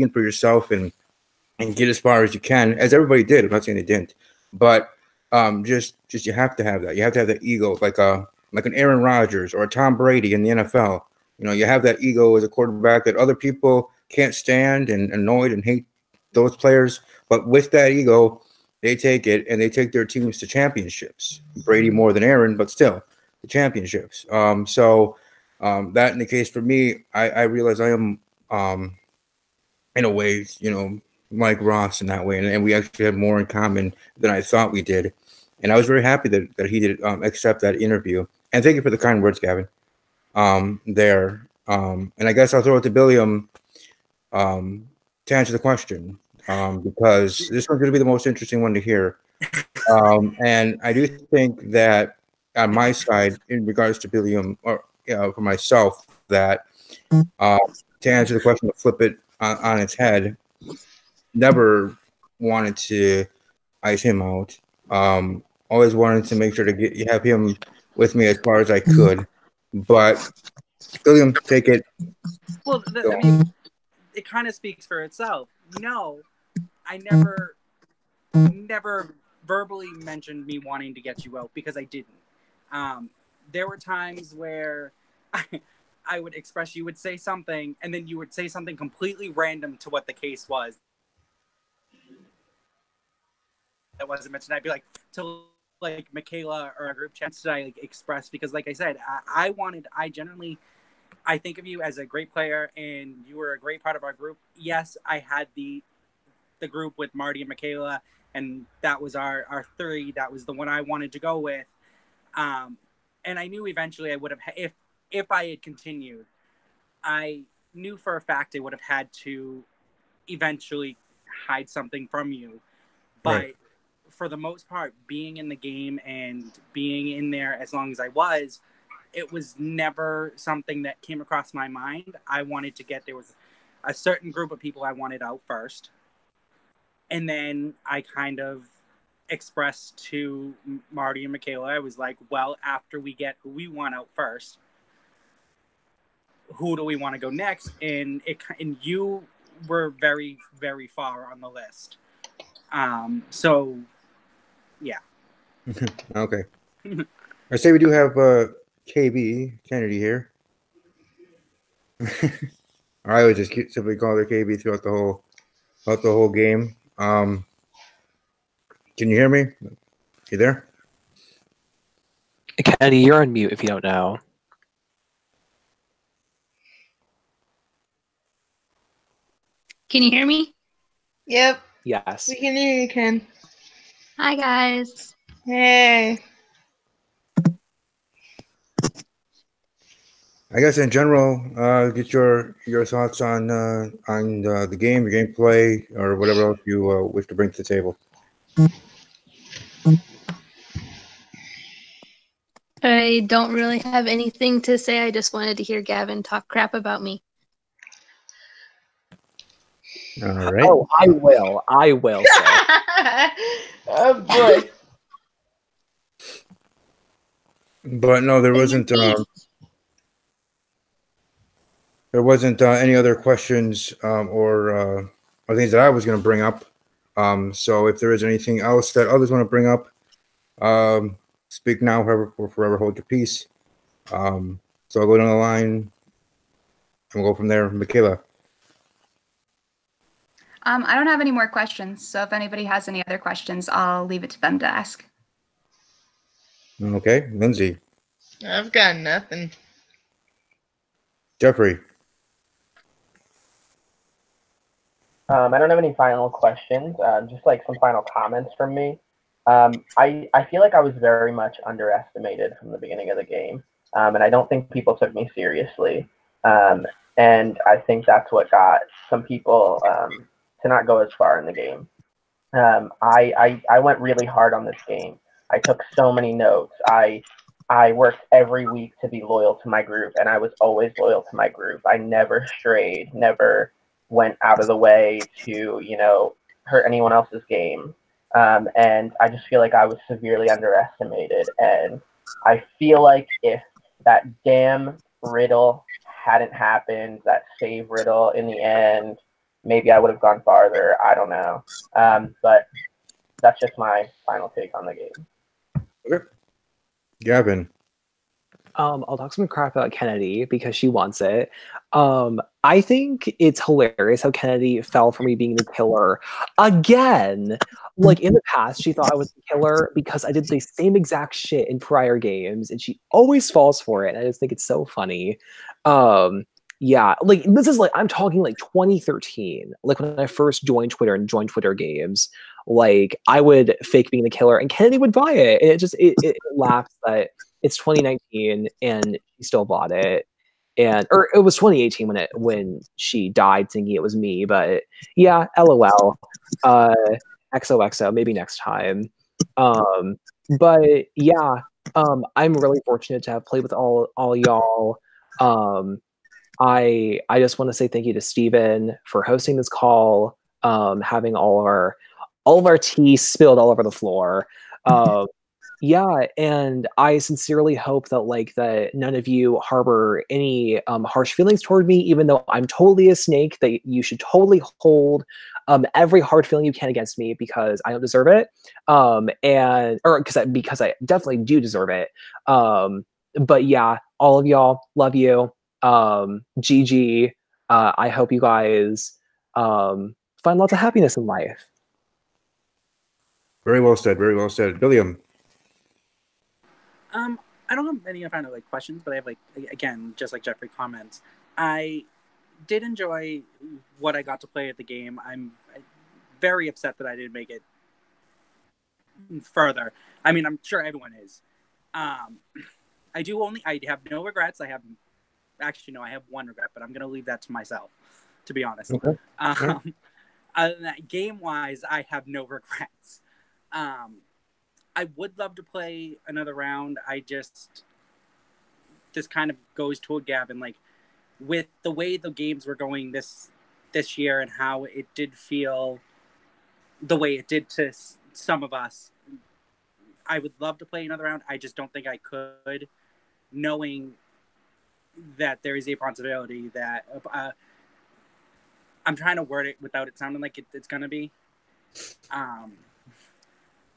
in for yourself and get as far as you can, as everybody did. I'm not saying they didn't, but just you have to have that. You have to have that ego, like an Aaron Rodgers or a Tom Brady in the NFL. You have that ego as a quarterback that other people can't stand and annoyed and hate those players. But with that ego, they take it and they take their teams to championships. Brady more than Aaron, but still the championships. So that in the case for me, I realize I am in a way, like Ross in that way, and we actually had more in common than I thought we did. And I was very happy that he did accept that interview. And thank you for the kind words, Gavin. There. And I guess I'll throw it to Billiam to answer the question, because this one's going to be the most interesting one to hear. And I do think that on my side, in regards to Billiam, or for myself, that to answer the question, to flip it on its head, never wanted to ice him out. Always wanted to make sure to have him with me as far as I could. But William, take it. Well, I mean, it kind of speaks for itself. No, I never verbally mentioned me wanting to get you out because I didn't. There were times where I would express, you would say something, and then you would say something completely random to what the case was. That wasn't mentioned. I'd be like, to like Michaela or a group chat that I like express, because like I said, I think of you as a great player, and you were a great part of our group. Yes, I had the group with Marty and Michaela, and that was our three. That was the one I wanted to go with. And I knew eventually I would have, if I had continued, I knew for a fact I would have had to eventually hide something from you. But Right. for the most part, being in the game and being in there as long as I was, it was never something that came across my mind. I wanted to there was a certain group of people I wanted out first. And then I kind of expressed to Marty and Michaela, I was like, well, after we get who we want out first, who do we want to go next? And you were very, very far on the list. So, yeah. Okay. I say we do have KB Kennedy here. I always just simply call her KB throughout the whole game. Can you hear me? You there? Kennedy, you're on mute if you don't know. Can you hear me? Yep, Yes. we can hear you, Ken. Hi, guys. Hey. I guess in general, get your thoughts on the game, your gameplay, or whatever else you wish to bring to the table. I don't really have anything to say. I just wanted to hear Gavin talk crap about me. All right. Oh, I will say. Oh boy. But no, there wasn't any other questions or things that I was going to bring up. So if there is anything else that others want to bring up, speak now or forever hold your peace. So I'll go down the line and we'll go from there. Michaela. I don't have any more questions, so if anybody has any other questions, I'll leave it to them to ask. Okay, Lindsay. I've got nothing. Jeffrey. I don't have any final questions. Just like some final comments from me. I feel like I was very much underestimated from the beginning of the game, and I don't think people took me seriously. And I think that's what got some people to not go as far in the game. I went really hard on this game. I took so many notes. I worked every week to be loyal to my group, and I was always loyal to my group. I never strayed, never went out of the way to, hurt anyone else's game. And I just feel like I was severely underestimated. And I feel like if that damn riddle hadn't happened, that save riddle in the end, maybe I would have gone farther. I don't know. But that's just my final take on the game. Okay. Gavin. I'll talk some crap about Kennedy because she wants it. I think it's hilarious how Kennedy fell for me being the killer again. Like in the past, she thought I was the killer because I did the same exact shit in prior games, and she always falls for it. And I just think it's so funny. Yeah, like this is like I'm talking like 2013, like when I first joined Twitter and joined Twitter games. Like I would fake being the killer, and Kennedy would buy it, and it laughs that it's 2019 and she still bought it, or it was 2018 when she died thinking it was me. But yeah, LOL, XOXO, maybe next time. But yeah, I'm really fortunate to have played with all y'all. I just want to say thank you to Steven for hosting this call, having all of our tea spilled all over the floor. Yeah, and I sincerely hope that that none of you harbor any harsh feelings toward me, even though I'm totally a snake. That you should totally hold every hard feeling you can against me because I don't deserve it, and or because I definitely do deserve it. But yeah, all of y'all love you. GG. I hope you guys find lots of happiness in life. Very well said. Very well said, William. I don't have any kind of questions, but I have again, just like Jeffrey comments, I did enjoy what I got to play at the game. I'm very upset that I didn't make it further. I mean, I'm sure everyone is. I have no regrets. I have one regret, but I'm going to leave that to myself, to be honest. Okay. Other than that, game-wise, I have no regrets. I would love to play another round. This kind of goes toward Gavin, with the way the games were going this year and how it did feel the way it did to some of us. I would love to play another round. I just don't think I could, knowing that there is a possibility that I'm trying to word it without it sounding like it's going to be.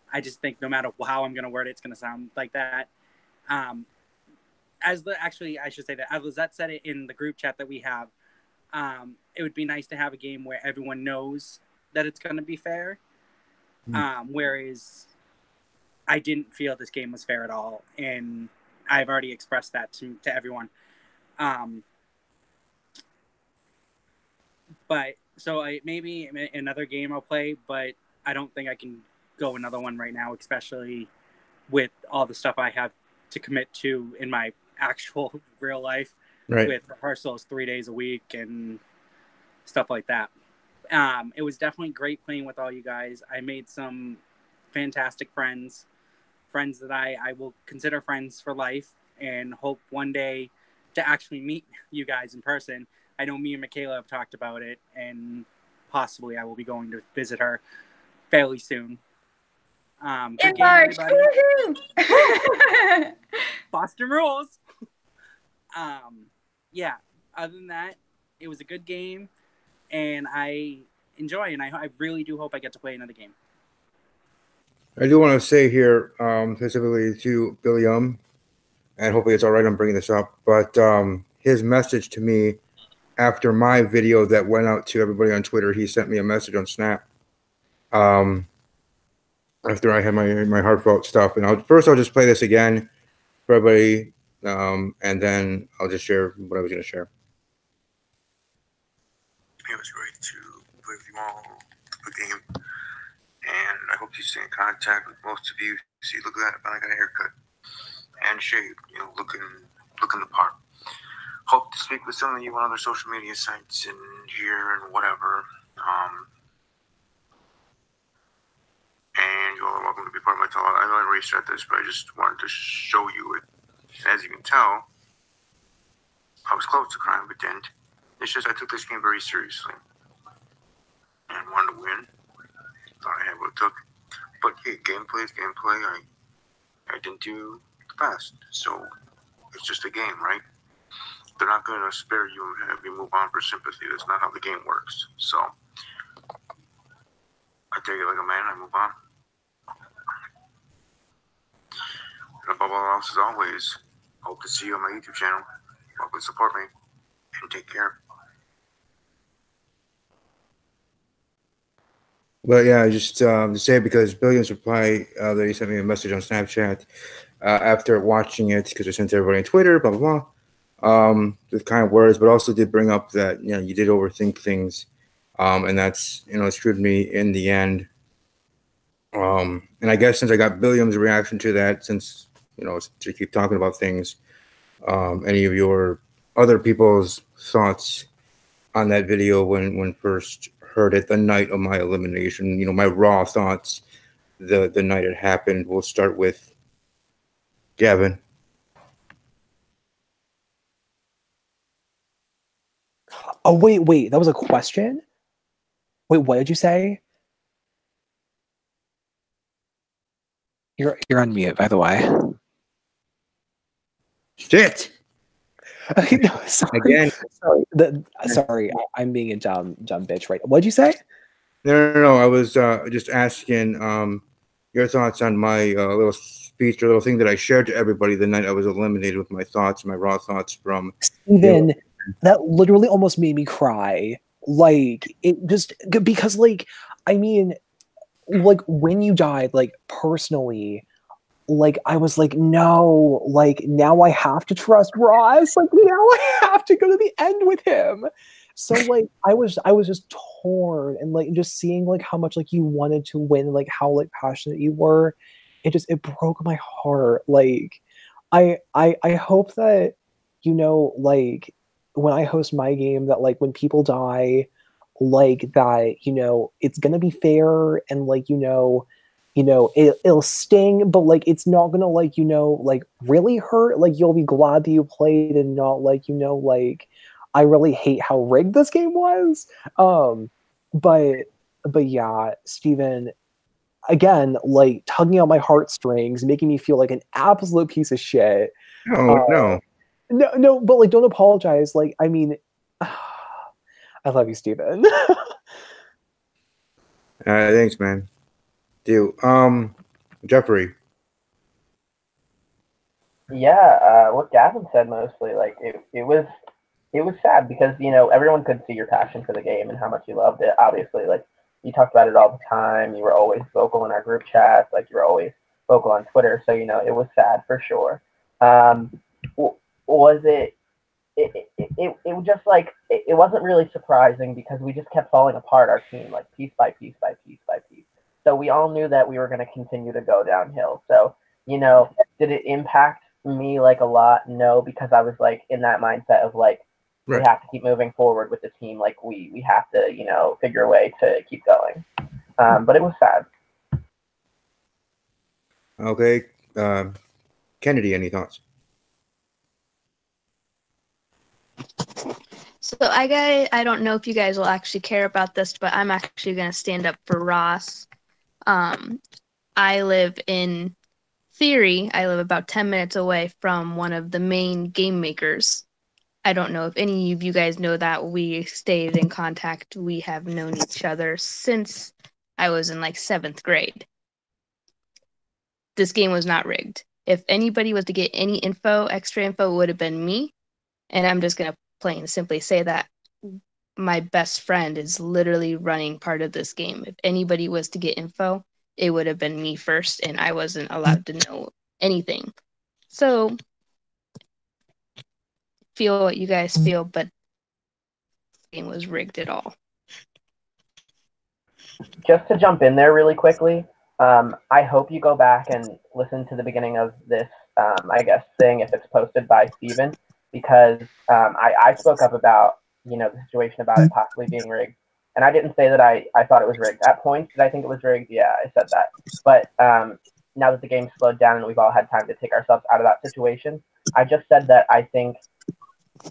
I just think no matter how I'm going to word it, it's going to sound like that. Actually, I should say that as Lizette said it in the group chat that we have, it would be nice to have a game where everyone knows that it's going to be fair. Whereas I didn't feel this game was fair at all, and I've already expressed that to everyone. But so maybe another game I'll play, but I don't think I can go another one right now, especially with all the stuff I have to commit to in my actual real life, Right. with rehearsals 3 days a week and stuff like that. It was definitely great playing with all you guys. I made some fantastic friends that I will consider friends for life, and hope one day to actually meet you guys in person. I know me and Michaela have talked about it, and possibly I will be going to visit her fairly soon. Good In game, March. everybody. Boston rules. Yeah, other than that, it was a good game, and I enjoy, and I really do hope I get to play another game. I do want to say here, specifically to William, and hopefully it's all right, I'm bringing this up, but his message to me after my video that went out to everybody on Twitter, he sent me a message on Snap after I had my heartfelt stuff. And I'll just play this again for everybody, and then I'll just share what I was going to share. It was great to play with you all a game, and I hope you stay in contact with most of you. See, look at that, I finally got a haircut and shaved, looking the part. Hope to speak with some of you on other social media sites and here and whatever. And you all are welcome to be part of my talk. I know I already said this, but I just wanted to show you it. As you can tell, I was close to crying, but didn't. It's just I took this game very seriously and wanted to win. Thought I had what it took. But hey, gameplay is gameplay. I didn't do the best, so it's just a game, right? They're not going to spare you and have you move on for sympathy. That's not how the game works. So I take it like a man. I move on. And above all else, as always, hope to see you on my YouTube channel. Welcome to support me, and take care. But yeah, just to say, because Billions reply that he sent me a message on Snapchat after watching it, because I sent to everybody on Twitter, blah blah blah. The kind of words, but also did bring up that you did overthink things, and that's it screwed me in the end. And I guess since I got Billiams' reaction to that, since to keep talking about things, any of your other people's thoughts on that video when first heard it the night of my elimination, my raw thoughts the night it happened. We'll start with Gavin. Oh, wait, that was a question? Wait, what did you say? You're on mute, by the way. Shit. No, sorry. Again. Sorry, I'm being a dumb bitch, right? What'd you say? No. I was just asking your thoughts on my little speech or little thing that I shared to everybody the night I was eliminated with my thoughts, my raw thoughts from Steven, that literally almost made me cry. Like, it just, because, like, I mean, like, when you died, like, personally, like, I was like, no, like, now I have to trust Ross. Like, now I have to go to the end with him. So, like, I was just torn, and, like, just seeing, like, how much, like, you wanted to win, like, how, like, passionate you were, it broke my heart. Like, I hope that, you know, like, when I host my game, that, like, when people die, like, that, you know, it's gonna be fair, and, like, it'll sting, but, like, it's not gonna, like, like, really hurt. Like, you'll be glad that you played, and not, like, like, I really hate how rigged this game was. But yeah, Steven, again, like, tugging on my heartstrings, making me feel like an absolute piece of shit. No. No, but, like, don't apologize. Like, I mean, I love you, Steven. Thanks, man. Deal. Jeffrey. Yeah, what Gavin said mostly, like, it was sad because, you know, everyone could see your passion for the game and how much you loved it. Obviously, like, you talked about it all the time. You were always vocal in our group chats. Like, you were always vocal on Twitter. So, you know, it was sad for sure. Was it was just like, it wasn't really surprising because we just kept falling apart, our team, like, piece by piece by piece by piece. So we all knew that we were going to continue to go downhill. So, you know, did it impact me, like, a lot? No, because I was, like, in that mindset of, like, Right. we have to keep moving forward with the team. Like, we have to, you know, figure a way to keep going. But it was sad. Okay. Kennedy, any thoughts? So I don't know if you guys will actually care about this, but I'm actually going to stand up for Ross. I live about 10 minutes away from one of the main game makers. I don't know if any of you guys know that. We stayed in contact. We have known each other since I was in, like, 7th grade. This game was not rigged. If anybody was to get any extra info, it would have been me. And I'm just going to plain and simply say that my best friend is literally running part of this game. If anybody was to get info, it would have been me first, and I wasn't allowed to know anything. So, feel what you guys feel, but the game was rigged at all. Just to jump in there really quickly, I hope you go back and listen to the beginning of this, I guess, thing, if it's posted by Steven, because I spoke up about, you know, the situation about it possibly being rigged. And I didn't say that I thought it was rigged. At points, did I think it was rigged? Yeah, I said that. But now that the game's slowed down and we've all had time to take ourselves out of that situation, I just said that I think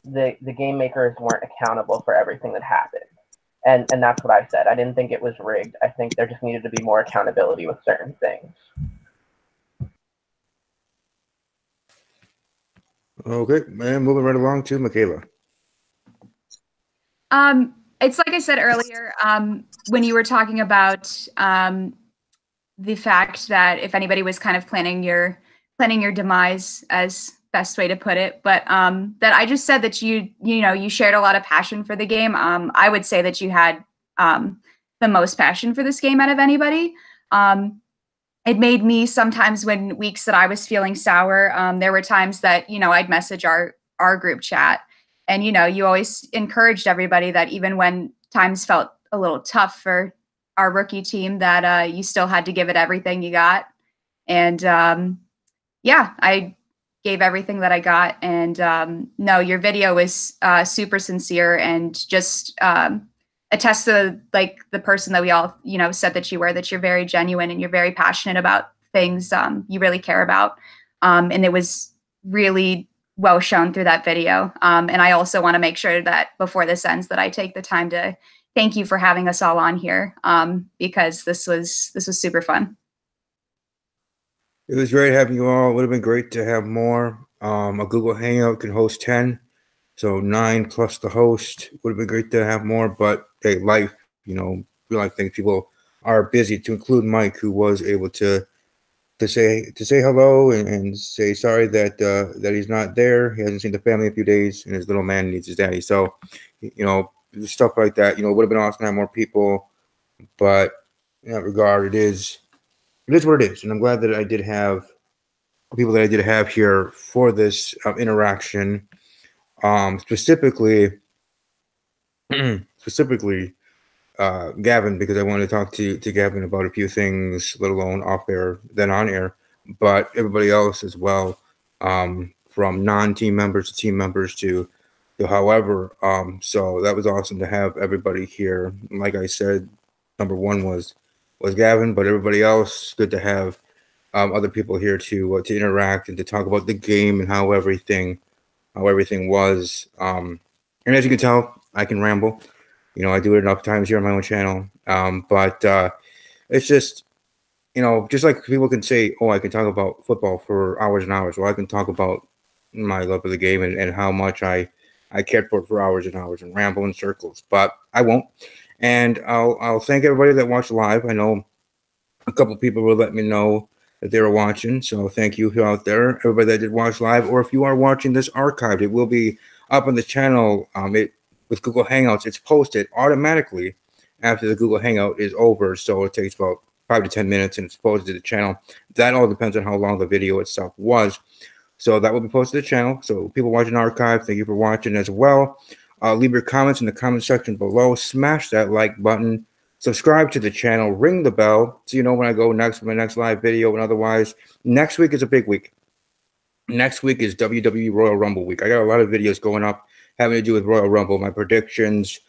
the game makers weren't accountable for everything that happened. And that's what I said. I didn't think it was rigged. I think there just needed to be more accountability with certain things. Okay, and moving right along to Michaela. It's like I said earlier, when you were talking about the fact that if anybody was kind of planning your demise, as best way to put it, but that I just said that you shared a lot of passion for the game. I would say that you had the most passion for this game out of anybody. It made me sometimes, when weeks that I was feeling sour, there were times that, I'd message our group chat, and, you always encouraged everybody that even when times felt a little tough for our rookie team, that you still had to give it everything you got. And yeah, I gave everything that I got. And no, your video was super sincere, and just attest to, like, the person that we all, said that you were, that you're very genuine and you're very passionate about things you really care about. And it was really well shown through that video. And I also want to make sure that before this ends, that I take the time to thank you for having us all on here, because this was super fun. It was great having you all. It would have been great to have more. A Google Hangout can host 10, so 9 plus the host. Would have been great to have more, but hey, life, real life things. People are busy, to include Mike, who was able to say hello and say sorry that he's not there. He hasn't seen the family in a few days, and his little man needs his daddy. So, stuff like that. It would have been awesome to have more people, but in that regard, it is what it is, and I'm glad that I did have people that I did have here for this interaction. Specifically, specifically Gavin, because I wanted to talk to Gavin about a few things, let alone off air, then on air, but everybody else as well, from non-team members to team members to however. So that was awesome to have everybody here. Like I said, number one was Gavin, but everybody else, good to have other people here to interact and to talk about the game and how everything was. And as you can tell, I can ramble. I do it enough times here on my own channel. But it's just, just like people can say, oh, I can talk about football for hours and hours. Well, I can talk about my love of the game and how much I cared for hours and hours and ramble in circles. But I won't. And I'll thank everybody that watched live. I know a couple people will let me know that they were watching. So thank you out there, everybody that did watch live. Or if you are watching this archived, it will be up on the channel. With Google Hangouts, it's posted automatically after the Google Hangout is over. So it takes about 5 to 10 minutes and it's posted to the channel. That all depends on how long the video itself was. So that will be posted to the channel. So people watching archive, thank you for watching as well. Leave your comments in the comment section below. Smash that like button. Subscribe to the channel. Ring the bell so you know when I go next with my next live video. And otherwise, next week is a big week. Next week is WWE Royal Rumble week. I got a lot of videos going up having to do with Royal Rumble, my predictions,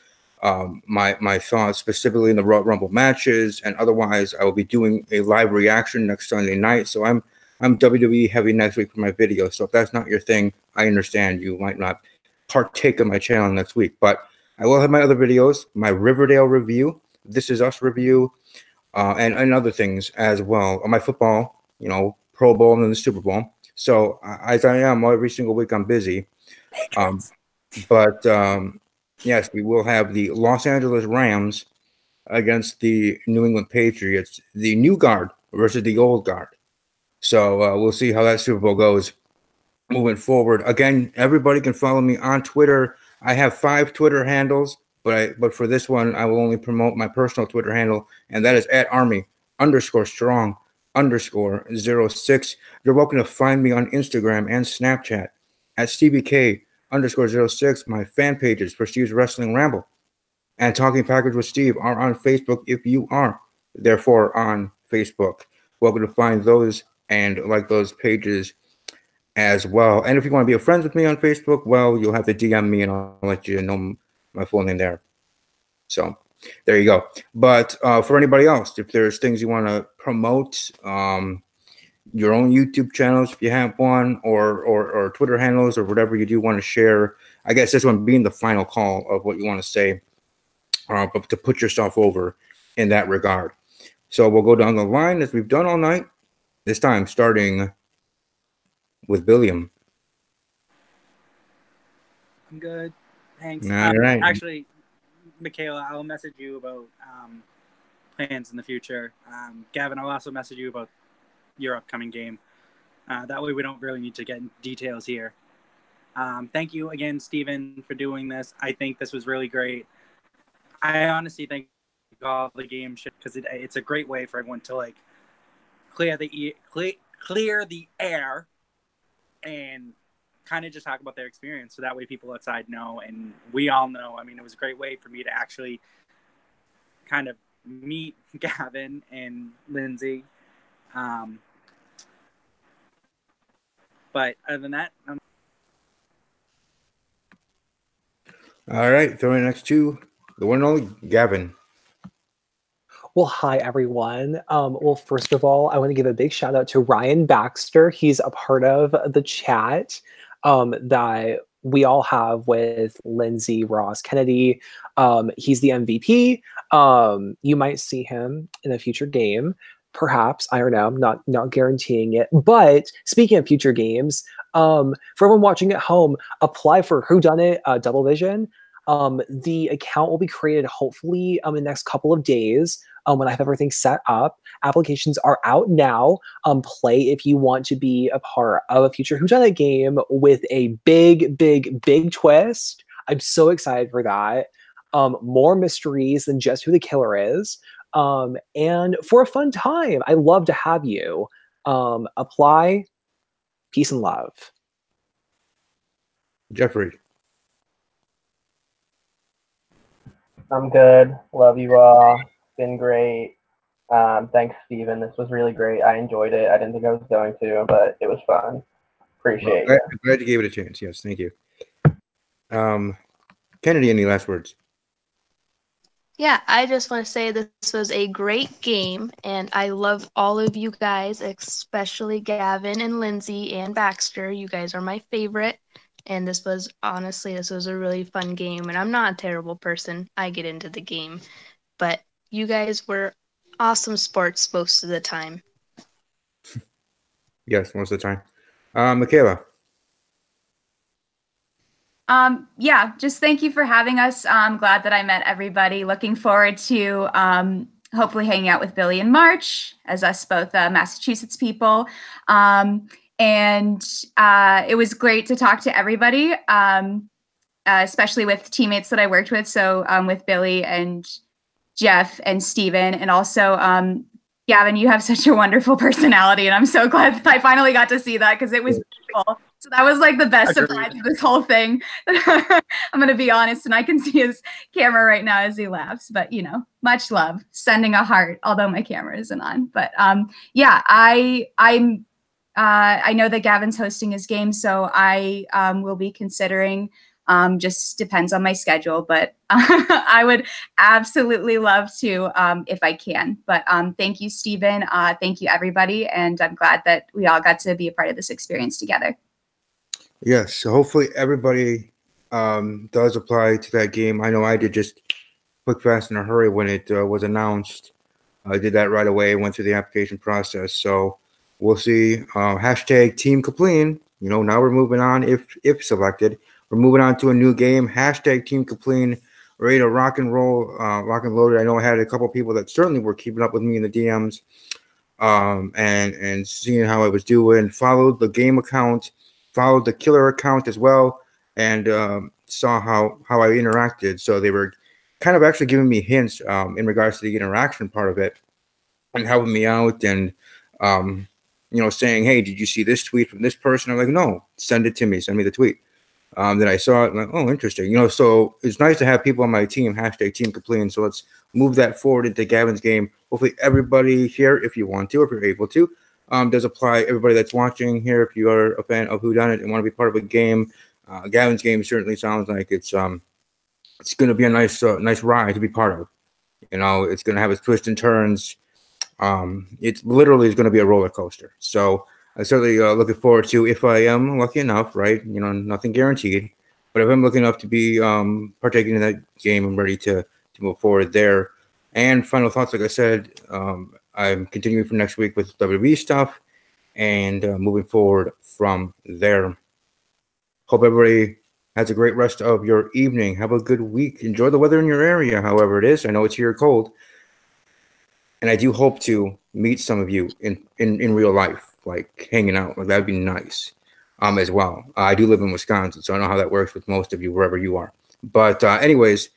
my thoughts specifically in the Royal Rumble matches, and otherwise I will be doing a live reaction next Sunday night. So I'm WWE heavy next week for my video. So if that's not your thing, I understand you might not partake of my channel next week. But I will have my other videos, my Riverdale review, This Is Us review, and other things as well. My football, Pro Bowl and then the Super Bowl. So as I am every single week, I'm busy. But yes, we will have the Los Angeles Rams against the New England Patriots, the new guard versus the old guard. So we'll see how that Super Bowl goes moving forward. Again, everybody can follow me on Twitter. I have 5 Twitter handles, but for this one, I will only promote my personal Twitter handle, and that is @Army_Strong_06. You're welcome to find me on Instagram and Snapchat @StevieK_06. My fan pages for Steve's Wrestling Ramble and Talking Package with Steve are on Facebook if you are therefore on Facebook. Welcome to find those and like those pages as well. And if you want to be friends with me on Facebook, well, you'll have to DM me and I'll let you know my full name there. So there you go. But for anybody else, if there's things you want to promote, your own YouTube channels if you have one, or Twitter handles or whatever you do want to share, I guess this one being the final call of what you want to say, but to put yourself over in that regard. So we'll go down the line as we've done all night, this time starting with Billiam. I'm good. Thanks. All right. Actually, Michaela, I'll message you about plans in the future. Gavin, I'll also message you about your upcoming game. That way we don't really need to get in details here. Thank you again, Steven, for doing this. I think this was really great. I honestly think all the game should, because it's a great way for everyone to like clear the air and kind of just talk about their experience, so that way people outside know and we all know. I mean, it was a great way for me to actually kind of meet Gavin and Lindsay. But other than that, All right, throwing next to the one and only Gavin. Well, hi, everyone. Well, first of all, I want to give a big shout out to Ryan Baxter. He's a part of the chat that we all have with Lindsay Ross Kennedy. He's the MVP. You might see him in a future game. Perhaps, I don't know. I'm not guaranteeing it. But speaking of future games, for everyone watching at home, apply for Whodunnit Double Vision. The account will be created hopefully in the next couple of days when I have everything set up. Applications are out now. Play if you want to be a part of a future Whodunnit game with a big twist. I'm so excited for that. More mysteries than just who the killer is. And for a fun time, I love to have you. Apply. Peace and love. Jeffrey. I'm good. Love you all. Been great. Thanks, Steven. This was really great. I enjoyed it. I didn't think I was going to, but it was fun. Appreciate it. I'm glad you gave it a chance. Yes, thank you. Kennedy, any last words? Yeah, I just want to say this was a great game, and I love all of you guys, especially Gavin and Lindsay and Baxter. You guys are my favorite, and this was a really fun game, and I'm not a terrible person. I get into the game, but you guys were awesome sports most of the time. Yes, most of the time. Michaela. Yeah, just thank you for having us. I'm glad that I met everybody. Looking forward to hopefully hanging out with Billy in March, as us both Massachusetts people. And it was great to talk to everybody, especially with teammates that I worked with. So with Billy and Jeff and Steven, and also Gavin, you have such a wonderful personality, and I'm so glad that I finally got to see that because it was beautiful. So that was like the best surprise of this whole thing. I'm going to be honest, and I can see his camera right now as he laughs, but you know, much love, sending a heart, although my camera isn't on. But yeah, I know that Gavin's hosting his game, so I will be considering. Just depends on my schedule, but I would absolutely love to if I can. But thank you, Steven. Thank you, everybody. And I'm glad that we all got to be a part of this experience together. Yes, so hopefully everybody does apply to that game. I know I did just quick, fast, in a hurry when it was announced. I did that right away, went through the application process. So we'll see. Hashtag Team Kapleen. You know, now we're moving on if selected. We're moving on to a new game. Hashtag Team Kapleen. Ready to rock and roll, rock and load it. I know I had a couple people that certainly were keeping up with me in the DMs and seeing how I was doing. Followed the game account, followed the killer account as well, and saw how I interacted. So they were kind of actually giving me hints in regards to the interaction part of it and helping me out and, you know, saying, hey, did you see this tweet from this person? I'm like, no, send it to me. Send me the tweet. Then I saw it and like, oh, interesting. You know, so it's nice to have people on my team, hashtag Team Kapleen. So let's move that forward into Gavin's game. Hopefully everybody here, if you want to, if you're able to, does apply. Everybody that's watching here, if you are a fan of Whodunnit and want to be part of a game, Gavin's game certainly sounds like it's going to be a nice ride to be part of. You know, it's going to have its twists and turns. It literally is going to be a roller coaster. So I certainly looking forward to, if I am lucky enough, right? You know, nothing guaranteed, but if I'm lucky enough to be partaking in that game, I'm ready to move forward there. And final thoughts, like I said, I'm continuing for next week with WWE stuff and moving forward from there. Hope everybody has a great rest of your evening. Have a good week. Enjoy the weather in your area, however it is. I know it's here cold. And I do hope to meet some of you in real life, like hanging out. Like that'd be nice as well. I do live in Wisconsin, so I know how that works with most of you, wherever you are. But anyways,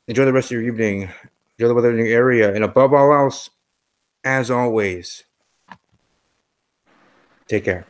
enjoy the rest of your evening. Enjoy the weather in your area. And above all else, as always, take care.